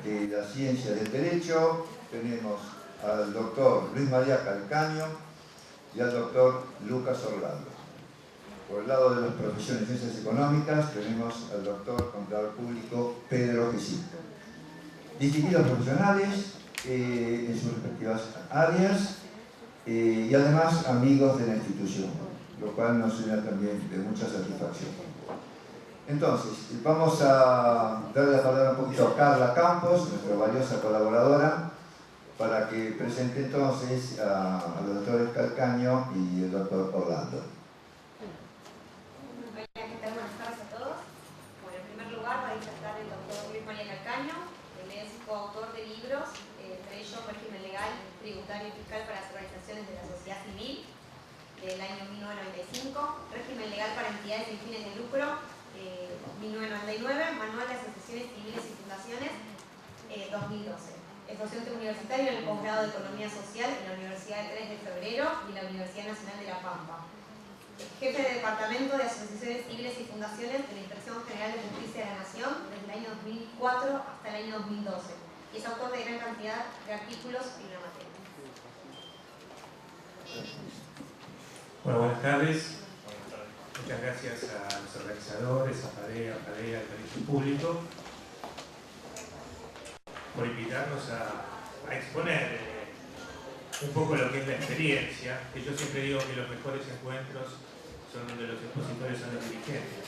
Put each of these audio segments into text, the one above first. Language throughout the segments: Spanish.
de la Ciencia del Derecho. Tenemos al doctor Luis María Calcaño y al doctor Lucas Orlando. Por el lado de las profesiones de Ciencias Económicas tenemos al doctor Contador Público Pedro Gesito. Distinguidos profesionales en sus respectivas áreas y además amigos de la institución, lo cual nos llena también de mucha satisfacción. Entonces, vamos a darle la palabra un poquito a Carla Campos, nuestra valiosa colaboradora, para que presente entonces a los doctores Calcaño y el doctor Orlando. Hola, ¿qué tal? Buenas tardes a todos. Bueno, en primer lugar va a disertar el doctor Luis María Calcaño. Él es coautor de libros, entre ellos Régimen Legal, Tributario y Fiscal para las Organizaciones de la Sociedad Civil, del año 1995, Régimen Legal para Entidades sin Fines de Lucro, 1999, Manual de Asociaciones Civiles y Fundaciones, 2012. Es docente universitario en el posgrado de Economía Social en la Universidad 3 de Febrero y la Universidad Nacional de La Pampa. Jefe de Departamento de Asociaciones Civiles y Fundaciones de la Inspección General de Justicia de la Nación desde el año 2004 hasta el año 2012 y es autor de gran cantidad de artículos en la materia. Bueno, buenas tardes. Muchas gracias a los organizadores, a FADEA, al Colegio Público, por invitarnos a exponer un poco lo que es la experiencia, que yo siempre digo que los mejores encuentros son donde los expositores son los dirigentes,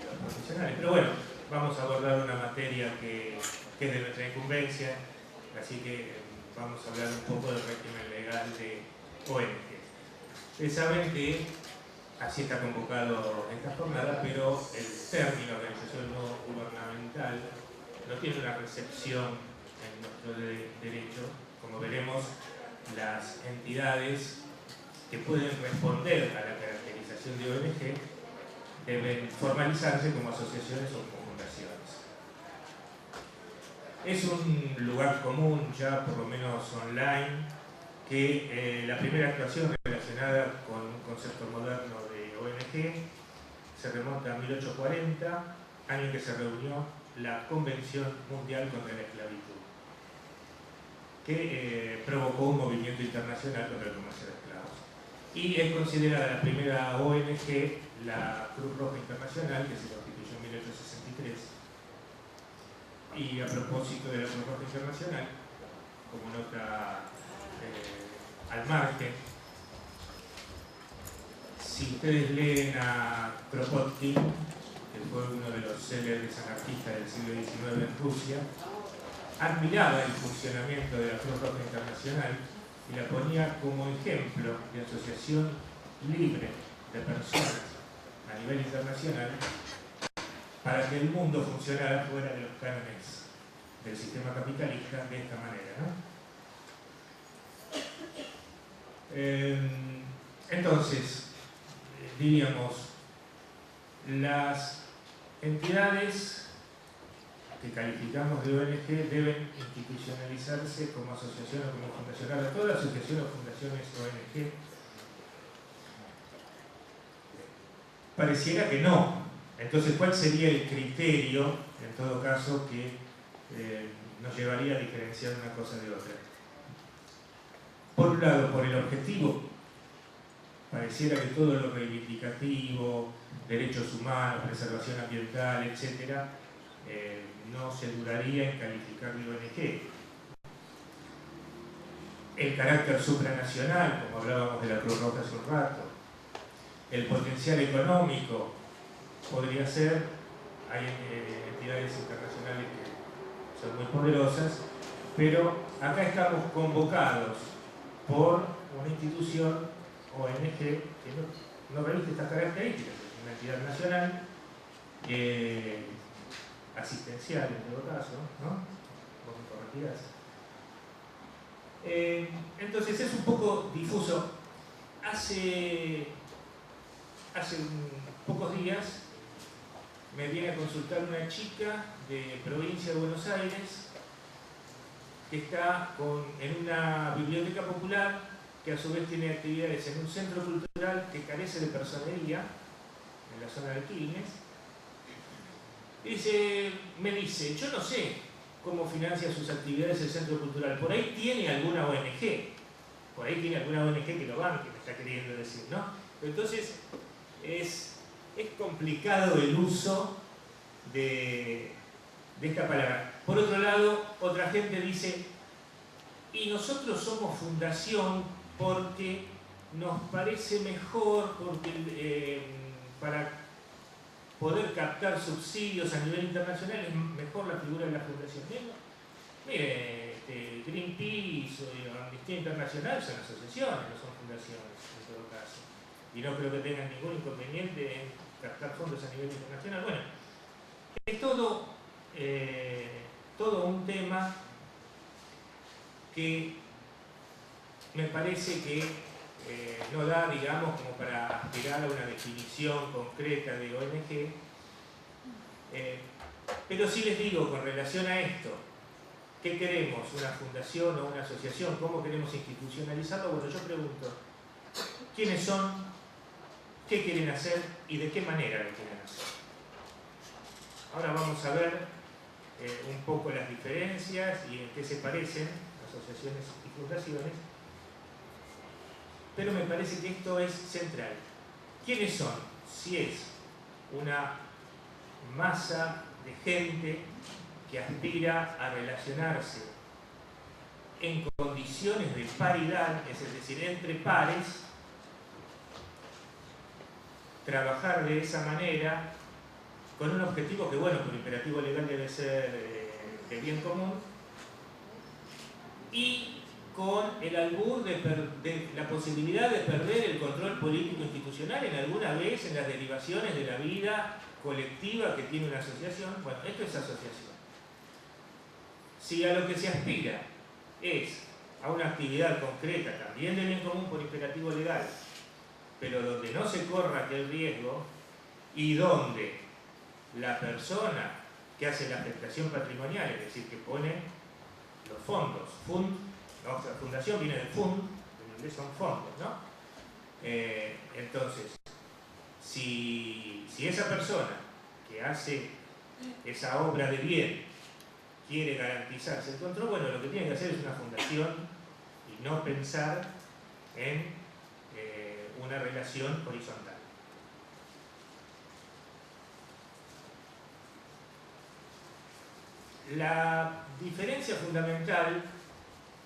los profesionales. Pero bueno, vamos a abordar una materia que es de nuestra incumbencia, así que vamos a hablar un poco del régimen legal de ONG. Ustedes saben que así está convocado esta jornada, pero el término organización no gubernamental no tiene una recepción en nuestro derecho. Como veremos, las entidades que pueden responder a la caracterización de ONG deben formalizarse como asociaciones o como fundaciones. Es un lugar común, ya por lo menos online, que la primera actuación relacionada con un concepto moderno de ONG se remonta a 1840, año en que se reunió la Convención Mundial contra la Esclavitud, que provocó un movimiento internacional contra el comercio de esclavos. Y es considerada la primera ONG la Cruz Roja Internacional, que se constituyó en 1863. Y a propósito de la Cruz Roja Internacional, como nota al margen, si ustedes leen a Kropotkin, que fue uno de los célebres anarquistas del siglo XIX en Rusia, admiraba el funcionamiento de la Cruz Roja Internacional y la ponía como ejemplo de asociación libre de personas a nivel internacional para que el mundo funcionara fuera de los cánones del sistema capitalista de esta manera, ¿no? Entonces, diríamos, las entidades que calificamos de ONG deben institucionalizarse como asociación o como fundación. Ahora, toda asociación o fundación es ONG. Pareciera que no. Entonces, ¿cuál sería el criterio, en todo caso, que nos llevaría a diferenciar una cosa de otra? Por un lado, por el objetivo. Pareciera que todo lo reivindicativo, derechos humanos, preservación ambiental, etc., no se duraría en calificar de ONG. El carácter supranacional, como hablábamos de la Cruz Roja hace un rato, el potencial económico podría ser, hay entidades internacionales que son muy poderosas, pero acá estamos convocados por una institución ONG que no reviste estas características, es una entidad nacional, asistencial en todo caso, ¿no? Vos me corregirás. Entonces es un poco difuso. Hace pocos días me viene a consultar una chica de provincia de Buenos Aires que está en una biblioteca popular que a su vez tiene actividades en un centro cultural que carece de personería en la zona de Quilmes. Y me dice, yo no sé cómo financia sus actividades el centro cultural. Por ahí tiene alguna ONG, que lo banque, me está queriendo decir, ¿no? Entonces, es complicado el uso de esta palabra. Por otro lado, otra gente dice, y nosotros somos fundación porque nos parece mejor, porque para poder captar subsidios a nivel internacional es mejor la figura de la fundación. Mire, Greenpeace o Amnistía Internacional son asociaciones, no son fundaciones en todo caso. Y no creo que tengan ningún inconveniente en captar fondos a nivel internacional. Bueno, es todo un tema que me parece que no da, digamos, como para aspirar a una definición concreta de ONG. Pero sí les digo, con relación a esto, ¿qué queremos? ¿Una fundación o una asociación? ¿Cómo queremos institucionalizarlo? Bueno, yo pregunto, ¿quiénes son? ¿Qué quieren hacer? ¿Y de qué manera lo quieren hacer? Ahora vamos a ver un poco las diferencias y en qué se parecen asociaciones y fundaciones. Pero me parece que esto es central. ¿Quiénes son? Si es una masa de gente que aspira a relacionarse en condiciones de paridad, es decir, entre pares, trabajar de esa manera con un objetivo que, bueno, por imperativo legal debe ser de bien común, y con el albur de la posibilidad de perder el control político institucional en alguna vez en las derivaciones de la vida colectiva que tiene una asociación. Bueno, esto es asociación. Si a lo que se aspira es a una actividad concreta, también de bien común por imperativo legal, pero donde no se corra aquel riesgo y donde la persona que hace la afectación patrimonial, es decir, que pone los fondos, o sea, fundación viene del fund, en inglés son fondos, ¿no? Entonces, si esa persona que hace esa obra de bien quiere garantizarse el control, bueno, lo que tiene que hacer es una fundación y no pensar en una relación horizontal. La diferencia fundamental,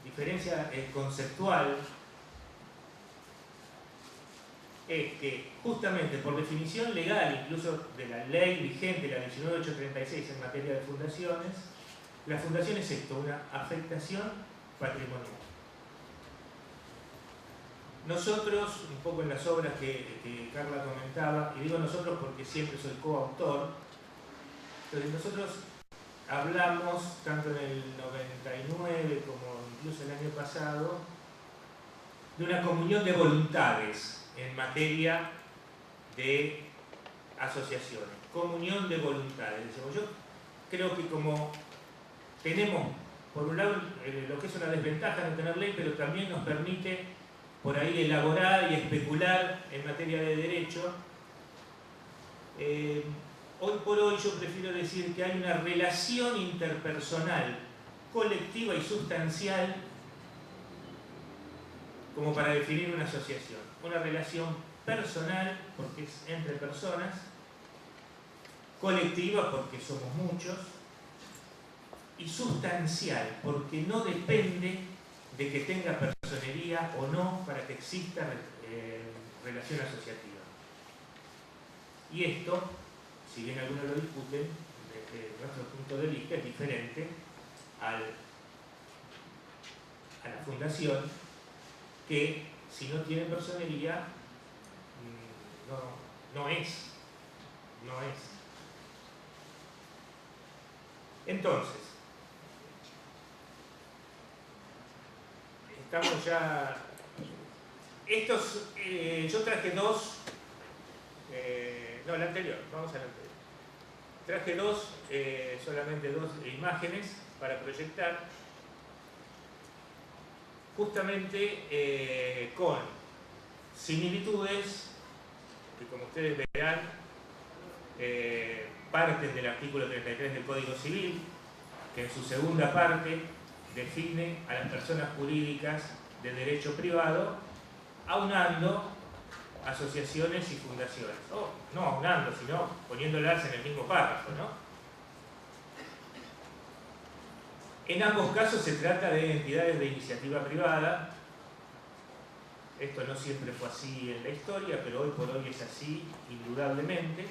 diferencia conceptual, es que justamente por definición legal, incluso de la ley vigente, la 19836 en materia de fundaciones, la fundación es esto, una afectación patrimonial. Nosotros, un poco en las obras que Carla comentaba, y digo nosotros porque siempre soy coautor, entonces nosotros hablamos, tanto en el 99 como incluso el año pasado, de una comunión de voluntades en materia de asociaciones. Comunión de voluntades. Yo creo que como tenemos, por un lado, lo que es una desventaja no tener ley, pero también nos permite por ahí elaborar y especular en materia de derecho, hoy por hoy yo prefiero decir que hay una relación interpersonal, colectiva y sustancial como para definir una asociación. Una relación personal, porque es entre personas, colectiva, porque somos muchos, y sustancial, porque no depende de que tenga personería o no para que exista relación asociativa. Y esto, si bien algunos lo discuten, desde nuestro punto de vista es diferente a la fundación, que si no tiene personería, no es. Entonces, estamos ya... yo traje dos... no, la anterior, vamos a la anterior. Traje solamente dos imágenes para proyectar, justamente con similitudes que, como ustedes verán, parten del artículo 33 del Código Civil, que en su segunda parte define a las personas jurídicas de derecho privado, aunando asociaciones y fundaciones. No aunando, sino poniéndolas en el mismo párrafo, ¿no? En ambos casos se trata de entidades de iniciativa privada. Esto no siempre fue así en la historia, pero hoy por hoy es así, indudablemente.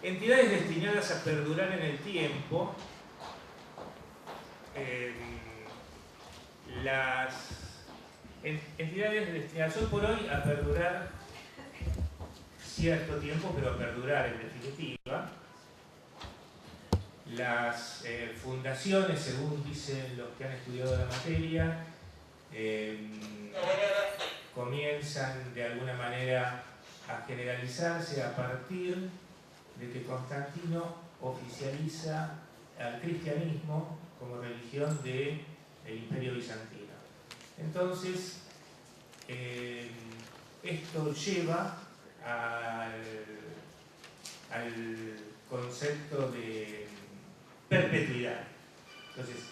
Entidades destinadas a perdurar en el tiempo. Las entidades destinadas hoy por hoy a perdurar cierto tiempo, pero a perdurar en definitiva. Las fundaciones, según dicen los que han estudiado la materia, comienzan de alguna manera a generalizarse a partir de que Constantino oficializa al cristianismo como religión del Imperio Bizantino. Entonces, esto lleva al concepto de perpetuidad. Entonces,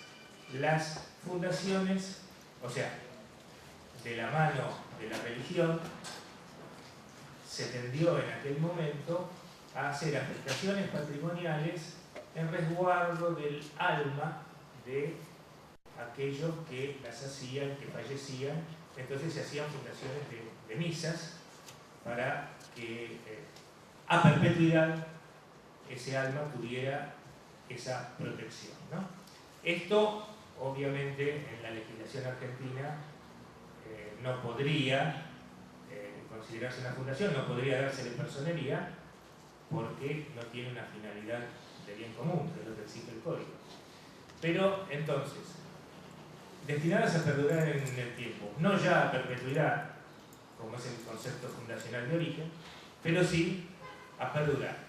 las fundaciones, o sea, de la mano de la religión, se tendió en aquel momento a hacer afectaciones patrimoniales en resguardo del alma de aquellos que las hacían, que fallecían. Entonces se hacían fundaciones de misas para que a perpetuidad ese alma tuviera esa protección, ¿no? Esto, obviamente, en la legislación argentina no podría considerarse una fundación, no podría dársele personería, porque no tiene una finalidad de bien común, que es lo que exige el código. Pero, entonces, destinadas a perdurar en el tiempo, no ya a perpetuidad, como es el concepto fundacional de origen, pero sí a perdurar.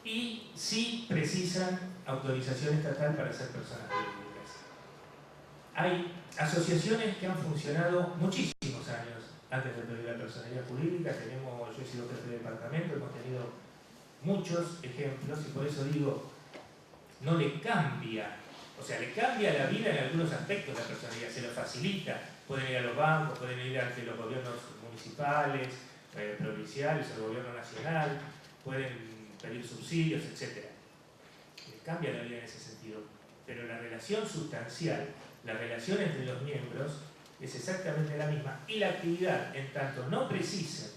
Y sí precisan autorización estatal para ser personas jurídicas. Hay asociaciones que han funcionado muchísimos años antes de pedir la personería jurídica. Yo he sido jefe de departamento, hemos tenido muchos ejemplos y por eso digo, no le cambia, o sea, le cambia la vida en algunos aspectos la personería, se lo facilita. Pueden ir a los bancos, pueden ir ante los gobiernos municipales, provinciales, el gobierno nacional, pueden pedir subsidios, etc. Les cambia la vida en ese sentido, pero la relación sustancial, la relación entre los miembros es exactamente la misma, y la actividad, en tanto no precisen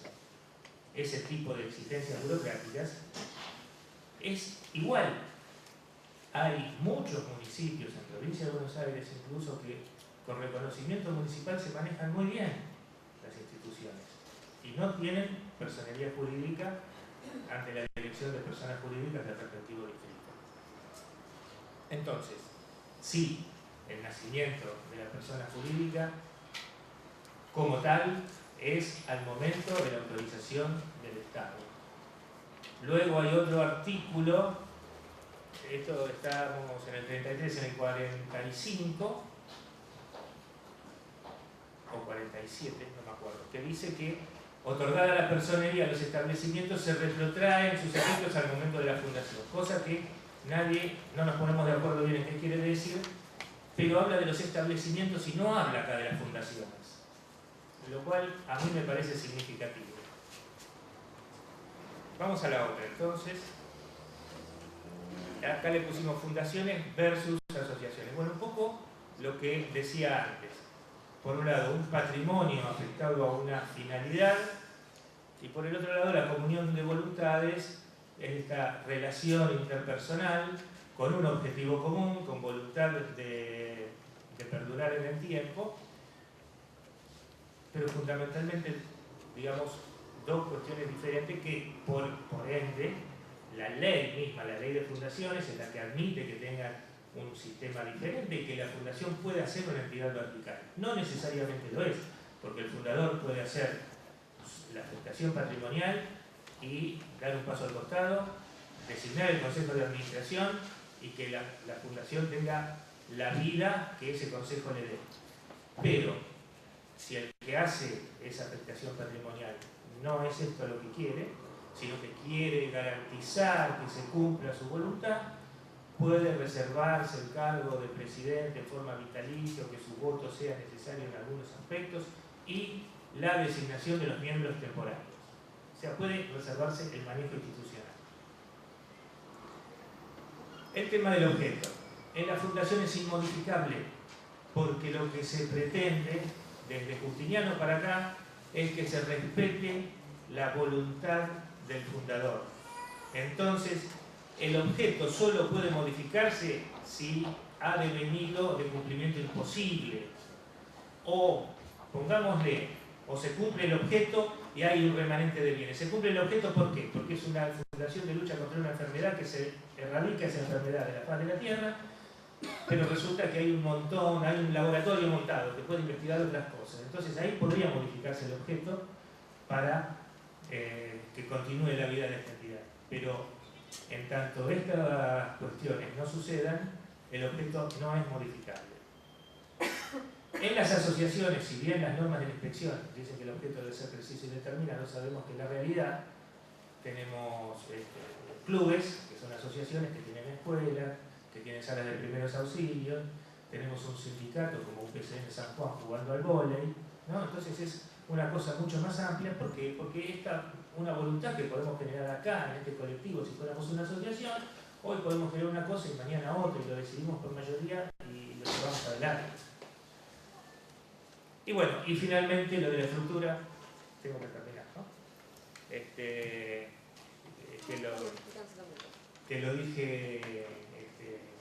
ese tipo de exigencias burocráticas, es igual. Hay muchos municipios en la provincia de Buenos Aires incluso que con reconocimiento municipal se manejan muy bien las instituciones y no tienen personería jurídica ante la Dirección de Personas Jurídicas del respectivo distrito. Entonces, sí, el nacimiento de la persona jurídica como tal es al momento de la autorización del Estado. Luego hay otro artículo, esto estamos en el 33, en el 45 o 47, no me acuerdo, que dice que otorgada la personería a los establecimientos se retrotraen sus efectos al momento de la fundación, cosa que no nos ponemos de acuerdo bien en qué quiere decir, pero habla de los establecimientos y no habla acá de las fundaciones, lo cual a mí me parece significativo. Vamos a la otra, entonces. Acá le pusimos fundaciones versus asociaciones. Bueno, un poco lo que decía antes. Por un lado, un patrimonio afectado a una finalidad, y por el otro lado, la comunión de voluntades, esta relación interpersonal con un objetivo común, con voluntad de perdurar en el tiempo, pero fundamentalmente, digamos, dos cuestiones diferentes que, por ende, la ley misma, la ley de fundaciones, es la que admite que tengan un sistema diferente y que la fundación puede hacer una entidad vertical. No necesariamente lo es, porque el fundador puede hacer la afectación patrimonial y dar un paso al costado, designar el consejo de administración y que la fundación tenga la vida que ese consejo le dé. Pero, si el que hace esa afectación patrimonial no es esto lo que quiere, sino que quiere garantizar que se cumpla su voluntad, puede reservarse el cargo de presidente en forma vitalicia o que su voto sea necesario en algunos aspectos y la designación de los miembros temporarios. O sea, puede reservarse el manejo institucional. El tema del objeto. En la fundación es inmodificable porque lo que se pretende desde Justiniano para acá es que se respete la voluntad del fundador. Entonces, el objeto solo puede modificarse si ha devenido de cumplimiento imposible. O, pongámosle, o se cumple el objeto y hay un remanente de bienes. ¿Se cumple el objeto por qué? Porque es una fundación de lucha contra una enfermedad que se erradica esa enfermedad de la faz de la tierra, pero resulta que hay un montón, hay un laboratorio montado que puede investigar otras cosas. Entonces ahí podría modificarse el objeto para que continúe la vida de esta entidad. Pero en tanto estas cuestiones no sucedan, el objeto no es modificable. En las asociaciones, si bien las normas de la inspección dicen que el objeto debe ser preciso y determinado, sabemos que en la realidad tenemos clubes, que son asociaciones que tienen escuelas, que tienen salas de primeros auxilios, tenemos un sindicato como UPCN San Juan jugando al vóley, ¿no? Entonces es una cosa mucho más amplia porque esta una voluntad que podemos generar acá en este colectivo si fuéramos una asociación, hoy podemos crear una cosa y mañana otra y lo decidimos por mayoría y lo llevamos adelante. Y bueno, y finalmente lo de la estructura, tengo que terminar, ¿no? Que lo dije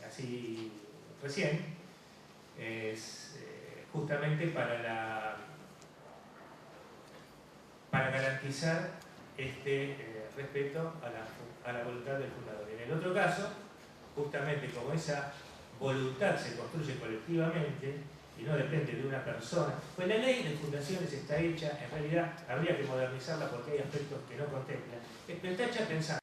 así recién, es justamente para garantizar respeto a la voluntad del fundador. En el otro caso, justamente como esa voluntad se construye colectivamente y no depende de una persona, pues la ley de fundaciones está hecha, en realidad habría que modernizarla porque hay aspectos que no contemplan, pero está hecha pensando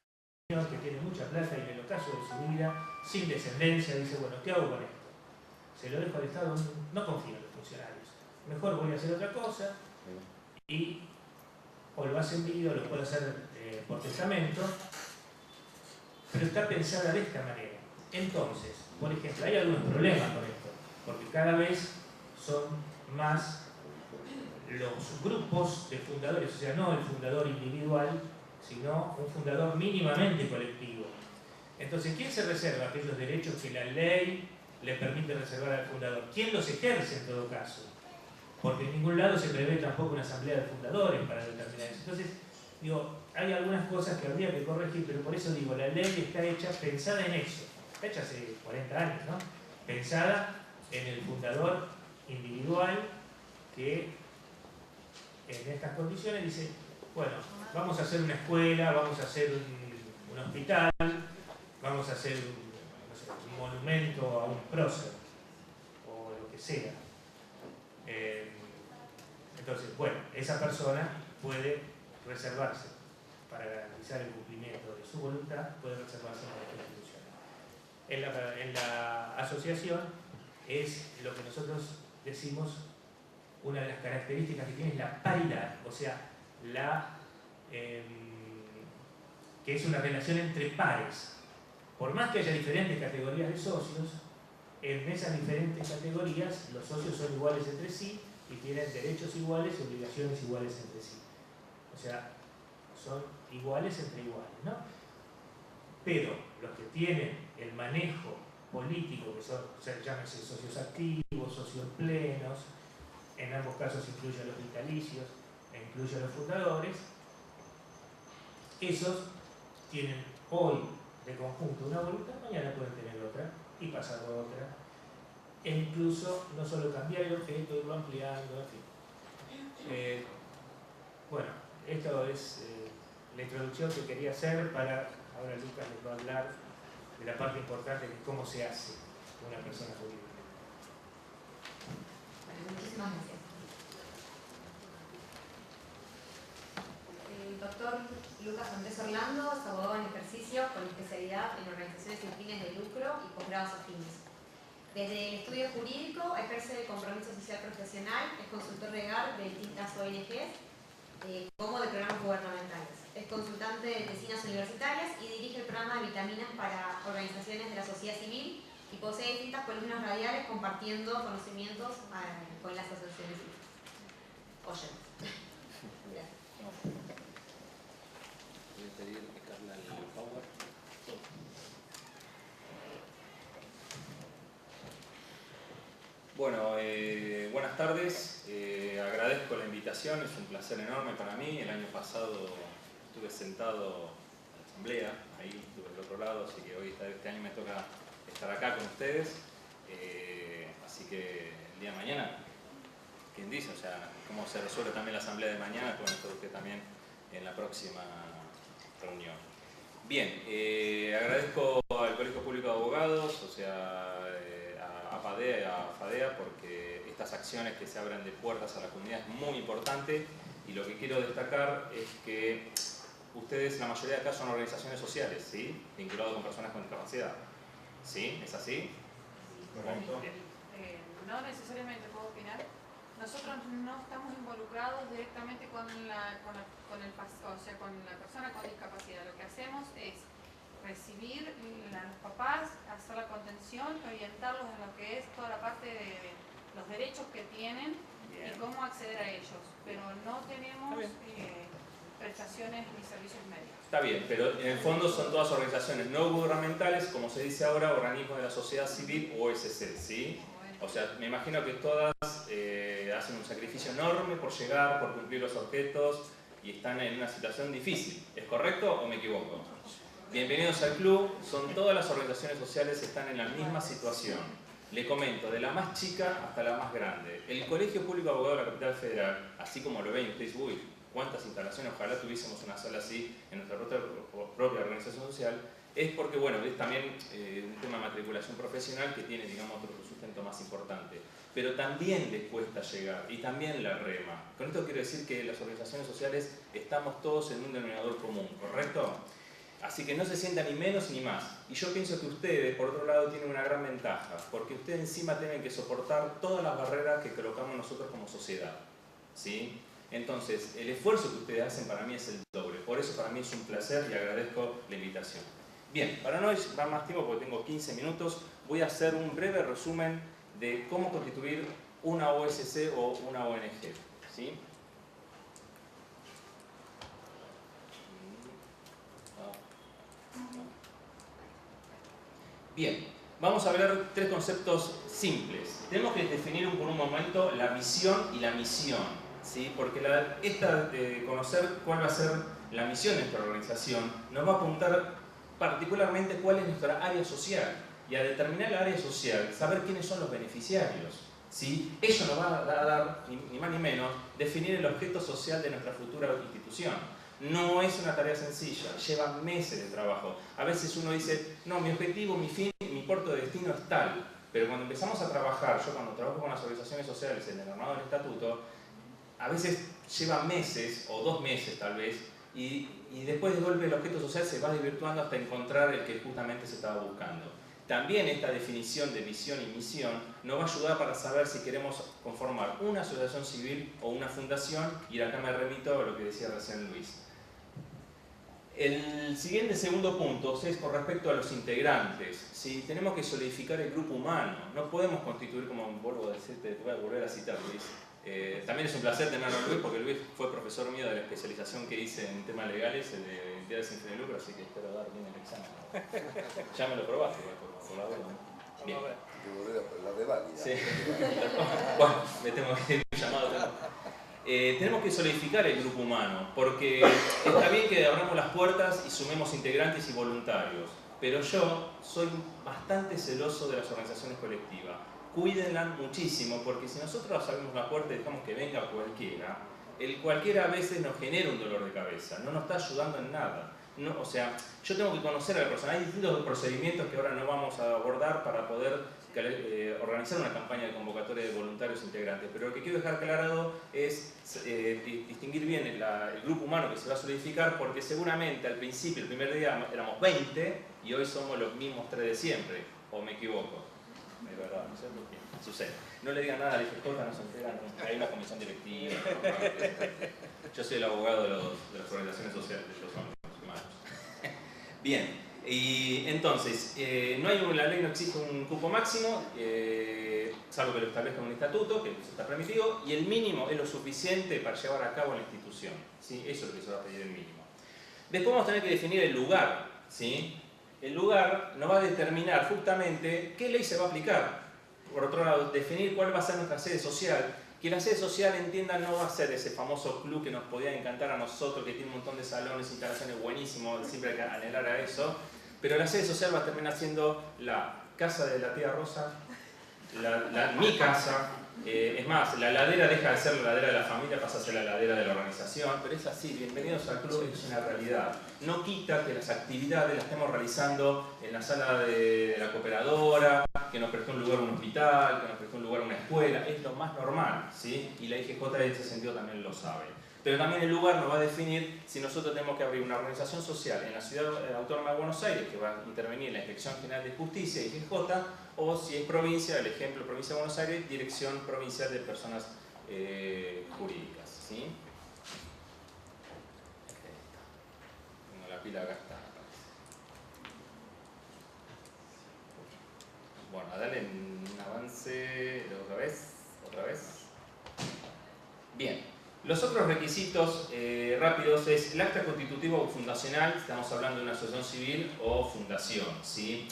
en un señor que tiene mucha plata y en el ocaso de su vida, sin descendencia, dice, bueno, ¿qué hago con esto? Se lo dejo al Estado, no confío en los funcionarios, mejor voy a hacer otra cosa y o lo hacen vida o lo puedo hacer por testamento, pero está pensada de esta manera. Entonces, por ejemplo, hay algunos problemas con esto, porque cada vez son más los grupos de fundadores, o sea, no el fundador individual, sino un fundador mínimamente colectivo. Entonces, ¿quién se reserva aquellos derechos que la ley le permite reservar al fundador? ¿Quién los ejerce en todo caso? Porque en ningún lado se prevé tampoco una asamblea de fundadores para determinar eso. Entonces, digo, hay algunas cosas que habría que corregir, pero por eso digo, la ley está hecha pensada en eso. Está hecha hace 40 años, ¿no? Pensada en el fundador individual que en estas condiciones dice, bueno, vamos a hacer una escuela, vamos a hacer un hospital, vamos a hacer un monumento a un prócer, o lo que sea. Entonces, bueno, esa persona puede reservarse, para garantizar el cumplimiento de su voluntad, puede reservarse en la institucional. En la asociación es lo que nosotros decimos, una de las características que tiene es la paridad, o sea, que es una relación entre pares. Por más que haya diferentes categorías de socios, en esas diferentes categorías los socios son iguales entre sí y tienen derechos iguales y obligaciones iguales entre sí. O sea, son iguales entre iguales, ¿no? Pero los que tienen el manejo político, que son, o sea, llámense socios activos, socios plenos, en ambos casos incluye a los vitalicios e incluye a los fundadores, esos tienen hoy de conjunto una voluntad, mañana pueden tener otra y pasar a otra, e incluso no solo cambiar el objeto, irlo ampliando, en fin. Bueno, esto es la introducción que quería hacer para, ahora Lucas les va a hablar de la parte importante de cómo se hace una persona jurídica. Bueno, muchísimas gracias. El doctor Lucas Andrés Orlando es abogado en ejercicio con especialidad en organizaciones sin fines de lucro y posgrados afines. Desde el estudio jurídico ejerce el compromiso social profesional, es consultor legal de distintas ONGs como de programas gubernamentales. Es consultante de tesinas universitarias y dirige el programa de vitaminas para organizaciones de la sociedad civil y posee distintas columnas radiales compartiendo conocimientos con las asociaciones civiles. Oye. Voy a pedir que Carla el power. Bueno, buenas tardes. Agradezco la invitación, es un placer enorme para mí. El año pasado estuve sentado en la asamblea, ahí estuve del otro lado, así que hoy este año me toca estar acá con ustedes. Así que el día de mañana, ¿quién dice? O sea, cómo se resuelve también la asamblea de mañana, pueden estar ustedes también en la próxima reunión. Bien, agradezco al Colegio Público de Abogados, o sea, a PADEA y a FADEA, porque estas acciones que se abren de puertas a la comunidad es muy importante, y lo que quiero destacar es que ustedes, la mayoría de acá, son organizaciones sociales, ¿sí? Vinculados con personas con discapacidad. ¿Sí? ¿Es así? Correcto. No necesariamente, ¿puedo opinar? Nosotros no estamos involucrados directamente con la persona con discapacidad. Lo que hacemos es recibir a los papás, hacer la contención, orientarlos en lo que es toda la parte de los derechos que tienen. Bien. Y cómo acceder a ellos. Pero no tenemos prestaciones ni servicios médicos. Está bien, pero en el fondo son todas organizaciones no gubernamentales, como se dice ahora, organismos de la sociedad civil o OSC, ¿sí? O sea, me imagino que todas hacen un sacrificio enorme por llegar, por cumplir los objetos, y están en una situación difícil. ¿Es correcto o me equivoco? Bienvenidos al club. Son todas las organizaciones sociales que están en la misma situación. Le comento, de la más chica hasta la más grande. El Colegio Público de Abogados de la Capital Federal, así como lo ven ustedes, uy, cuántas instalaciones, ojalá tuviésemos una sala así en nuestra propia organización social, es porque, bueno, es también un tema de matriculación profesional que tiene, digamos, otro sustento más importante. Pero también les cuesta llegar, y también la rema. Con esto quiero decir que las organizaciones sociales estamos todos en un denominador común, ¿correcto? Así que no se sientan ni menos ni más. Y yo pienso que ustedes, por otro lado, tienen una gran ventaja, porque ustedes encima tienen que soportar todas las barreras que colocamos nosotros como sociedad, ¿sí? Entonces, el esfuerzo que ustedes hacen para mí es el doble. Por eso para mí es un placer y agradezco la invitación. Bien, para no dar más tiempo, porque tengo 15 minutos, voy a hacer un breve resumen de cómo constituir una OSC o una ONG, ¿sí? Bien, vamos a ver tres conceptos simples. Tenemos que definir por un momento la visión y la misión, ¿sí? Porque conocer cuál va a ser la misión de nuestra organización nos va a apuntar particularmente cuál es nuestra área social, y a determinar la área social, saber quiénes son los beneficiarios, ¿sí? Ello nos va a dar, ni más ni menos, definir el objeto social de nuestra futura institución. No es una tarea sencilla, lleva meses de trabajo. A veces uno dice, no, mi objetivo, mi fin, mi puerto de destino es tal. Pero cuando empezamos a trabajar, yo cuando trabajo con las organizaciones sociales en el armado del estatuto, a veces lleva meses, o 2 meses tal vez, y después de golpe el objeto social se va desvirtuando hasta encontrar el que justamente se estaba buscando. También esta definición de visión y misión nos va a ayudar para saber si queremos conformar una asociación civil o una fundación, y acá me remito a lo que decía recién Luis. El siguiente segundo punto es con respecto a los integrantes. ¿Sí? Tenemos que solidificar el grupo humano. No podemos constituir, como vuelvo a decirte, te voy a volver a citar, Luis. También es un placer tenerlo a Luis, porque Luis fue profesor mío de la especialización que hice en temas legales, de entidades sin fin de lucro, así que espero dar bien el examen. Ya me lo probaste, por la duda. Bien. La de válida. Sí. Bueno, me tengo que ir un llamado. Tenemos que solidificar el grupo humano, porque está bien que abramos las puertas y sumemos integrantes y voluntarios, pero yo soy bastante celoso de las organizaciones colectivas. Cuídenla muchísimo, porque si nosotros abrimos la puerta y dejamos que venga cualquiera, el cualquiera a veces nos genera un dolor de cabeza, no nos está ayudando en nada. No, o sea, yo tengo que conocer a la persona. Hay distintos procedimientos que ahora no vamos a abordar para poder organizar una campaña de convocatoria de voluntarios integrantes, pero lo que quiero dejar aclarado es distinguir bien el grupo humano que se va a solidificar, porque seguramente al principio, el primer día, éramos 20 y hoy somos los mismos 3 de siempre, o me equivoco. Es verdad, ¿no es cierto? Sucede. No le digan nada al IGJ, no se enteran, hay una comisión directiva. Yo soy el abogado de las organizaciones sociales, ellos son los humanos. Bien, y entonces, la ley no exige un cupo máximo, salvo que lo establezca un estatuto, que está permitido, y el mínimo es lo suficiente para llevar a cabo la institución. ¿Sí? Eso es lo que se va a pedir el mínimo. Después vamos a tener que definir el lugar. ¿Sí? El lugar nos va a determinar justamente qué ley se va a aplicar. Por otro lado, definir cuál va a ser nuestra sede social. Que la sede social, entienda, no va a ser ese famoso club que nos podía encantar a nosotros, que tiene un montón de salones, instalaciones buenísimos, siempre hay que anhelar a eso. Pero la sede social va a terminar siendo la casa de la tía Rosa, mi casa. Es más, la heladera deja de ser la heladera de la familia, pasa a ser la heladera de la organización, pero es así, bienvenidos al club, es una realidad. No quita que las actividades las estemos realizando en la sala de la cooperadora, que nos prestó un lugar un hospital, que nos prestó un lugar una escuela, es lo más normal, ¿sí? Y la IGJ en ese sentido también lo sabe. Pero también el lugar nos va a definir si nosotros tenemos que abrir una organización social en la Ciudad Autónoma de Buenos Aires, que va a intervenir la Inspección General de Justicia, IGJ, o si es provincia, el ejemplo, Provincia de Buenos Aires, Dirección Provincial de Personas Jurídicas. ¿Sí? Tengo la pila gastada. Bueno, dale un avance, otra vez. Bien. Los otros requisitos rápidos es el acta constitutiva o fundacional, estamos hablando de una asociación civil o fundación. ¿Sí?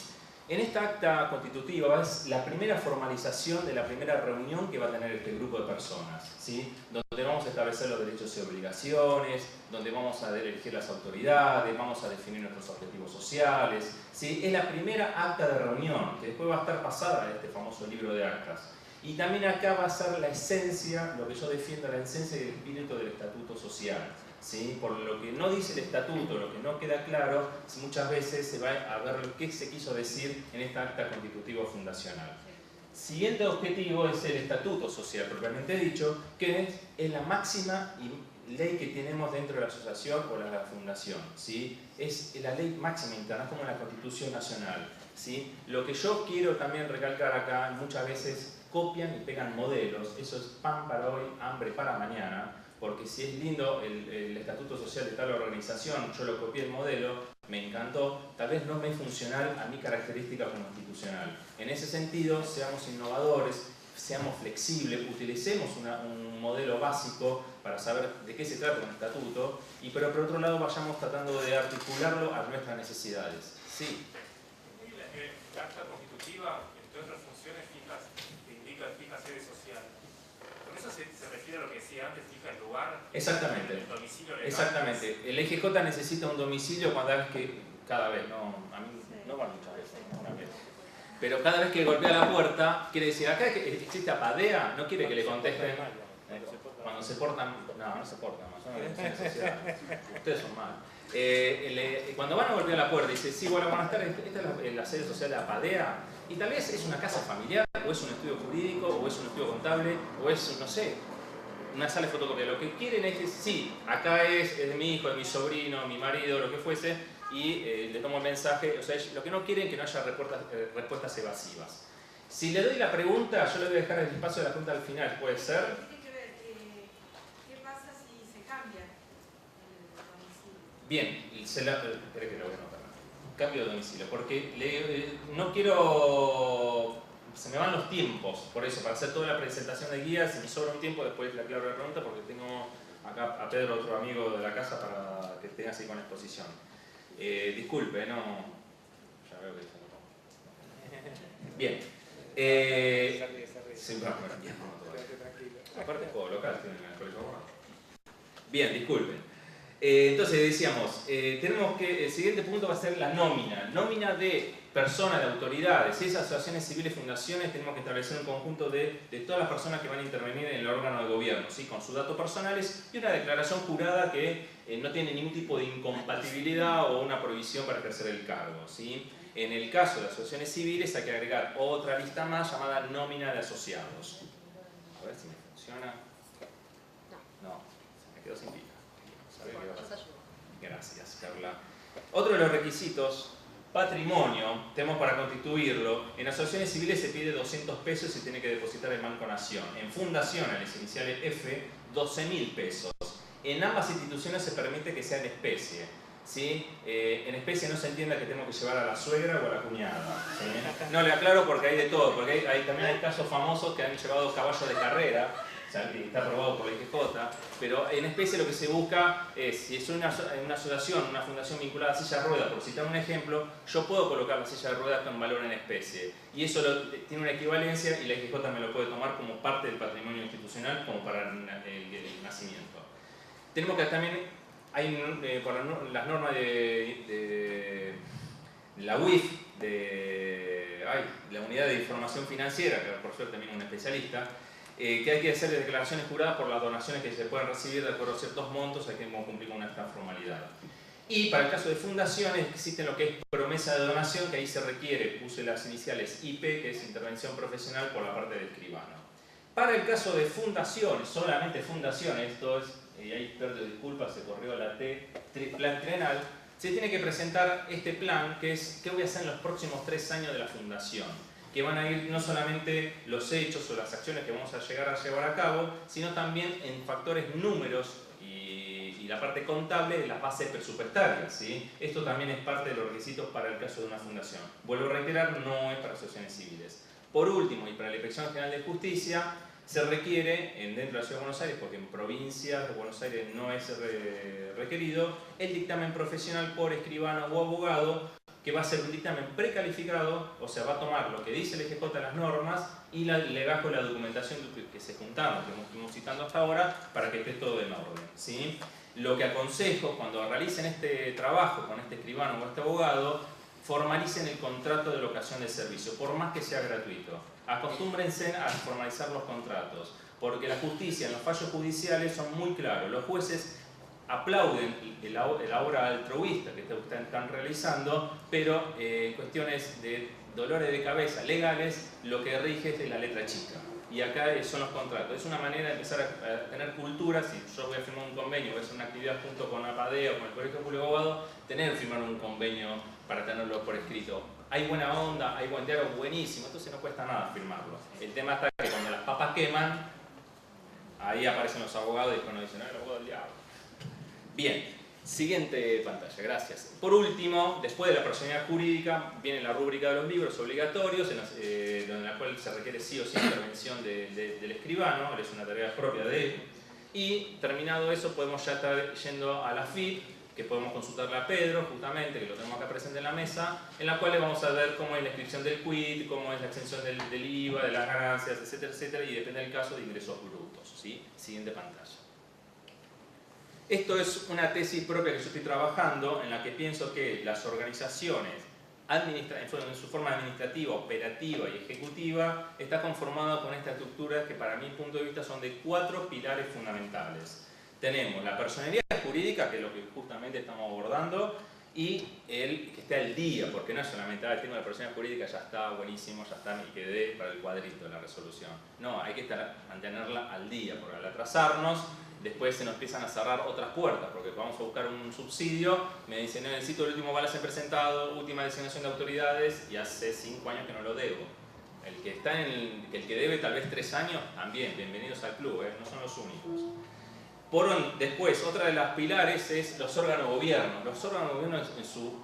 En esta acta constitutiva es la primera formalización de la primera reunión que va a tener este grupo de personas, ¿sí? Donde vamos a establecer los derechos y obligaciones, donde vamos a elegir las autoridades, vamos a definir nuestros objetivos sociales. ¿Sí? Es la primera acta de reunión, que después va a estar pasada a este famoso libro de actas. Y también acá va a ser la esencia, lo que yo defiendo, la esencia y el espíritu del estatuto social. ¿Sí? Por lo que no dice el estatuto, lo que no queda claro, muchas veces se va a ver qué se quiso decir en esta acta constitutiva fundacional. Siguiente objetivo es el estatuto social, propiamente dicho, que es la máxima ley que tenemos dentro de la asociación o la fundación. ¿Sí? Es la ley máxima interna, como la Constitución Nacional. ¿Sí? Lo que yo quiero también recalcar acá, muchas veces copian y pegan modelos, eso es pan para hoy, hambre para mañana, porque si es lindo el estatuto social de tal organización, yo lo copié el modelo, me encantó, tal vez no me es funcional a mi característica como institucional. En ese sentido, seamos innovadores, seamos flexibles, utilicemos un modelo básico para saber de qué se trata un estatuto, pero por otro lado vayamos tratando de articularlo a nuestras necesidades. Sí. La acta constitutiva, entre otras funciones, fija sede social. ¿Con eso se refiere a lo que decía antes, fija el lugar? Exactamente. El domicilio legal. Exactamente. El EGJ necesita un domicilio cada vez, no, a mí no van muchas veces, una vez. Pero cada vez que golpea la puerta, quiere decir, acá existe apadea, no quiere que le contesten. Cuando se portan, no se portan, ustedes son malos. Cuando van a golpear la puerta y dice, sí, bueno, buenas tardes, esta es la sede social de Apadea, y tal vez es una casa familiar, o es un estudio jurídico, o es un estudio contable, o es, no sé, una sala de fotocopia. Lo que quieren es que, sí, acá es de mi hijo, de mi sobrino, mi marido, lo que fuese, y le tomo el mensaje. O sea, lo que no quieren es que no haya respuestas evasivas. Si le doy la pregunta, yo le voy a dejar el espacio de la pregunta al final, ¿puede ser? ¿Qué pasa si se cambia el domicilio? Bien, espera que lo voy a anotar. Cambio de domicilio, porque no quiero... Se me van los tiempos, por eso, para hacer toda la presentación de guías, si me sobra un tiempo después le aclaro la pregunta, porque tengo acá a Pedro, otro amigo de la casa, para que esté así con la exposición. Disculpe, no... Ya veo que se no. Bien. Sí, bueno, bien, no, aparte es juego local, tienen el colegio. Bien, disculpen. Entonces decíamos, tenemos que, el siguiente punto va a ser la nómina. Nómina de personas, de autoridades. Si es asociaciones civiles, fundaciones, tenemos que establecer un conjunto de todas las personas que van a intervenir en el órgano de gobierno, ¿sí? Con sus datos personales y una declaración jurada que no tiene ningún tipo de incompatibilidad o una prohibición para ejercer el cargo, ¿sí? En el caso de asociaciones civiles hay que agregar otra lista más llamada nómina de asociados. A ver si me funciona. No, se me quedó sin pila. Gracias, Carla. Otro de los requisitos Patrimonio, tenemos para constituirlo, en asociaciones civiles se pide 200 pesos y tiene que depositar el Banco Nación. En fundaciones, las iniciales F, 12.000 pesos. En ambas instituciones se permite que sea en especie. ¿Sí? En especie no se entienda que tengo que llevar a la suegra o a la cuñada. ¿Sí? No, le aclaro porque hay de todo, porque también hay casos famosos que han llevado caballos de carrera, o sea, que está aprobado por la IGJ, pero en especie lo que se busca es, si es una asociación, una fundación vinculada a silla de ruedas, por citar un ejemplo, yo puedo colocar la silla de ruedas con valor en especie, y eso tiene una equivalencia y la IGJ me lo puede tomar como parte del patrimonio institucional, como para el nacimiento. Tenemos que también, hay por las normas de la UIF, de la Unidad de Información Financiera, que por suerte también es un especialista, que hay que hacer declaraciones juradas por las donaciones que se pueden recibir de acuerdo a ciertos montos, hay que cumplir con esta formalidad. Y para el caso de fundaciones existe lo que es promesa de donación, que ahí se requiere, puse las iniciales IP, que es intervención profesional por la parte del escribano. Para el caso de fundaciones, solamente fundaciones, esto es, y ahí pido disculpas, se corrió la T, plan trienal, se tiene que presentar este plan, que es qué voy a hacer en los próximos 3 años de la fundación, que van a ir no solamente los hechos o las acciones que vamos a llegar a llevar a cabo, sino también en factores números y la parte contable de las bases presupuestarias, ¿sí? Esto también es parte de los requisitos para el caso de una fundación. Vuelvo a reiterar, no es para asociaciones civiles. Por último, y para la Inspección General de Justicia, se requiere, dentro de la Ciudad de Buenos Aires, porque en provincias de Buenos Aires no es requerido, el dictamen profesional por escribano o abogado, que va a ser un dictamen precalificado, o sea, va a tomar lo que dice el EGJ de las normas y le bajo la documentación que se juntaron, que estuvimos citando hasta ahora, para que esté todo en orden, ¿sí? Lo que aconsejo, cuando realicen este trabajo con este escribano o este abogado, formalicen el contrato de locación de servicio, por más que sea gratuito. Acostúmbrense a formalizar los contratos, porque la justicia en los fallos judiciales son muy claros. Los jueces aplauden la obra altruista que están realizando, pero en cuestiones de dolores de cabeza legales, lo que rige es la letra chica. Y acá son los contratos. Es una manera de empezar a tener cultura. Si yo voy a firmar un convenio, voy a hacer una actividad junto con APADE o con el Colegio Público de Abogados, tener que firmar un convenio para tenerlo por escrito. Hay buena onda, hay buen diálogo, buenísimo, entonces no cuesta nada firmarlo. El tema está que cuando las papas queman, ahí aparecen los abogados y cuando dicen, el abogado del diablo. Bien, siguiente pantalla, gracias. Por último, después de la personalidad jurídica, viene la rúbrica de los libros obligatorios, en la cual se requiere sí o sí intervención del escribano, es una tarea propia de él. Y terminado eso, podemos ya estar yendo a la FIP, que podemos consultarle a Pedro, justamente, que lo tenemos acá presente en la mesa, en la cual vamos a ver cómo es la inscripción del quit, cómo es la extensión del IVA, de las ganancias, etcétera, etcétera, y depende del caso de ingresos brutos, ¿sí? Siguiente pantalla. Esto es una tesis propia que yo estoy trabajando, en la que pienso que las organizaciones, en su forma administrativa, operativa y ejecutiva, está conformada con esta estructura que para mi punto de vista son de 4 pilares fundamentales. Tenemos la personalidad jurídica, que es lo que justamente estamos abordando, y el que esté al día, porque no es solamente, tengo la personalidad jurídica, ya está, buenísimo, ya está, me quedé para el cuadrito de la resolución. No, hay que mantenerla al día, porque al atrasarnos, después se nos empiezan a cerrar otras puertas, porque vamos a buscar un subsidio, me dicen, no, necesito el último balance presentado, última designación de autoridades, y hace 5 años que no lo debo. El que debe tal vez 3 años, también, bienvenidos al club, no son los únicos. Después, otra de las pilares es los órganos de gobierno. Los órganos de gobierno en su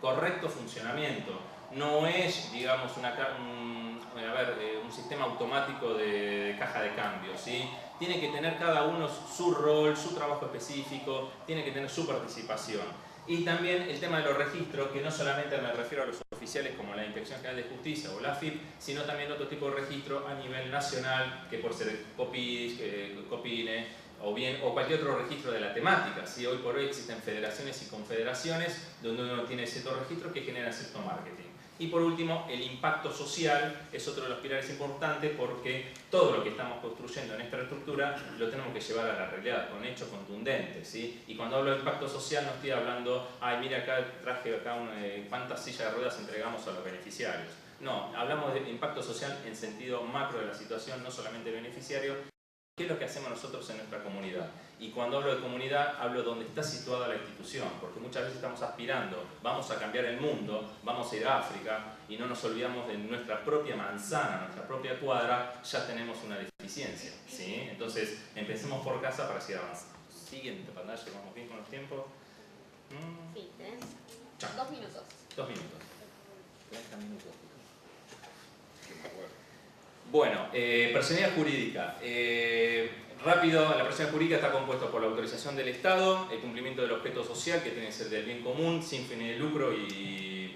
correcto funcionamiento. No es, digamos, un sistema automático de caja de cambio, ¿sí? Tiene que tener cada uno su rol, su trabajo específico, tiene que tener su participación. Y también el tema de los registros, que no solamente me refiero a los oficiales como la Inspección General de Justicia o la AFIP, sino también otro tipo de registro a nivel nacional, que por ser COPINE, o cualquier otro registro de la temática, ¿sí? Hoy por hoy existen federaciones y confederaciones donde uno tiene ciertos registros que generan cierto marketing. Y por último, el impacto social es otro de los pilares importantes, porque todo lo que estamos construyendo en esta estructura lo tenemos que llevar a la realidad, con hechos contundentes, ¿sí? Y cuando hablo de impacto social no estoy hablando, ay, mira acá traje cuántas sillas de ruedas entregamos a los beneficiarios. No, hablamos de impacto social en sentido macro de la situación, no solamente beneficiario, ¿Qué es lo que hacemos nosotros en nuestra comunidad? Y cuando hablo de comunidad, hablo de donde está situada la institución, porque muchas veces estamos aspirando, vamos a cambiar el mundo, vamos a ir a África, y no nos olvidamos de nuestra propia manzana, nuestra propia cuadra, ya tenemos una deficiencia, ¿sí? Entonces, empecemos por casa para seguir avanzando. Siguiente pantalla, vamos bien con los tiempos. Sí, tenés Chao. 2 minutos. 2 minutos. 30 minutos. Bueno, personalidad jurídica. Rápido, la personalidad jurídica está compuesta por la autorización del Estado, el cumplimiento del objeto social, que tiene que ser del bien común, sin fines de lucro y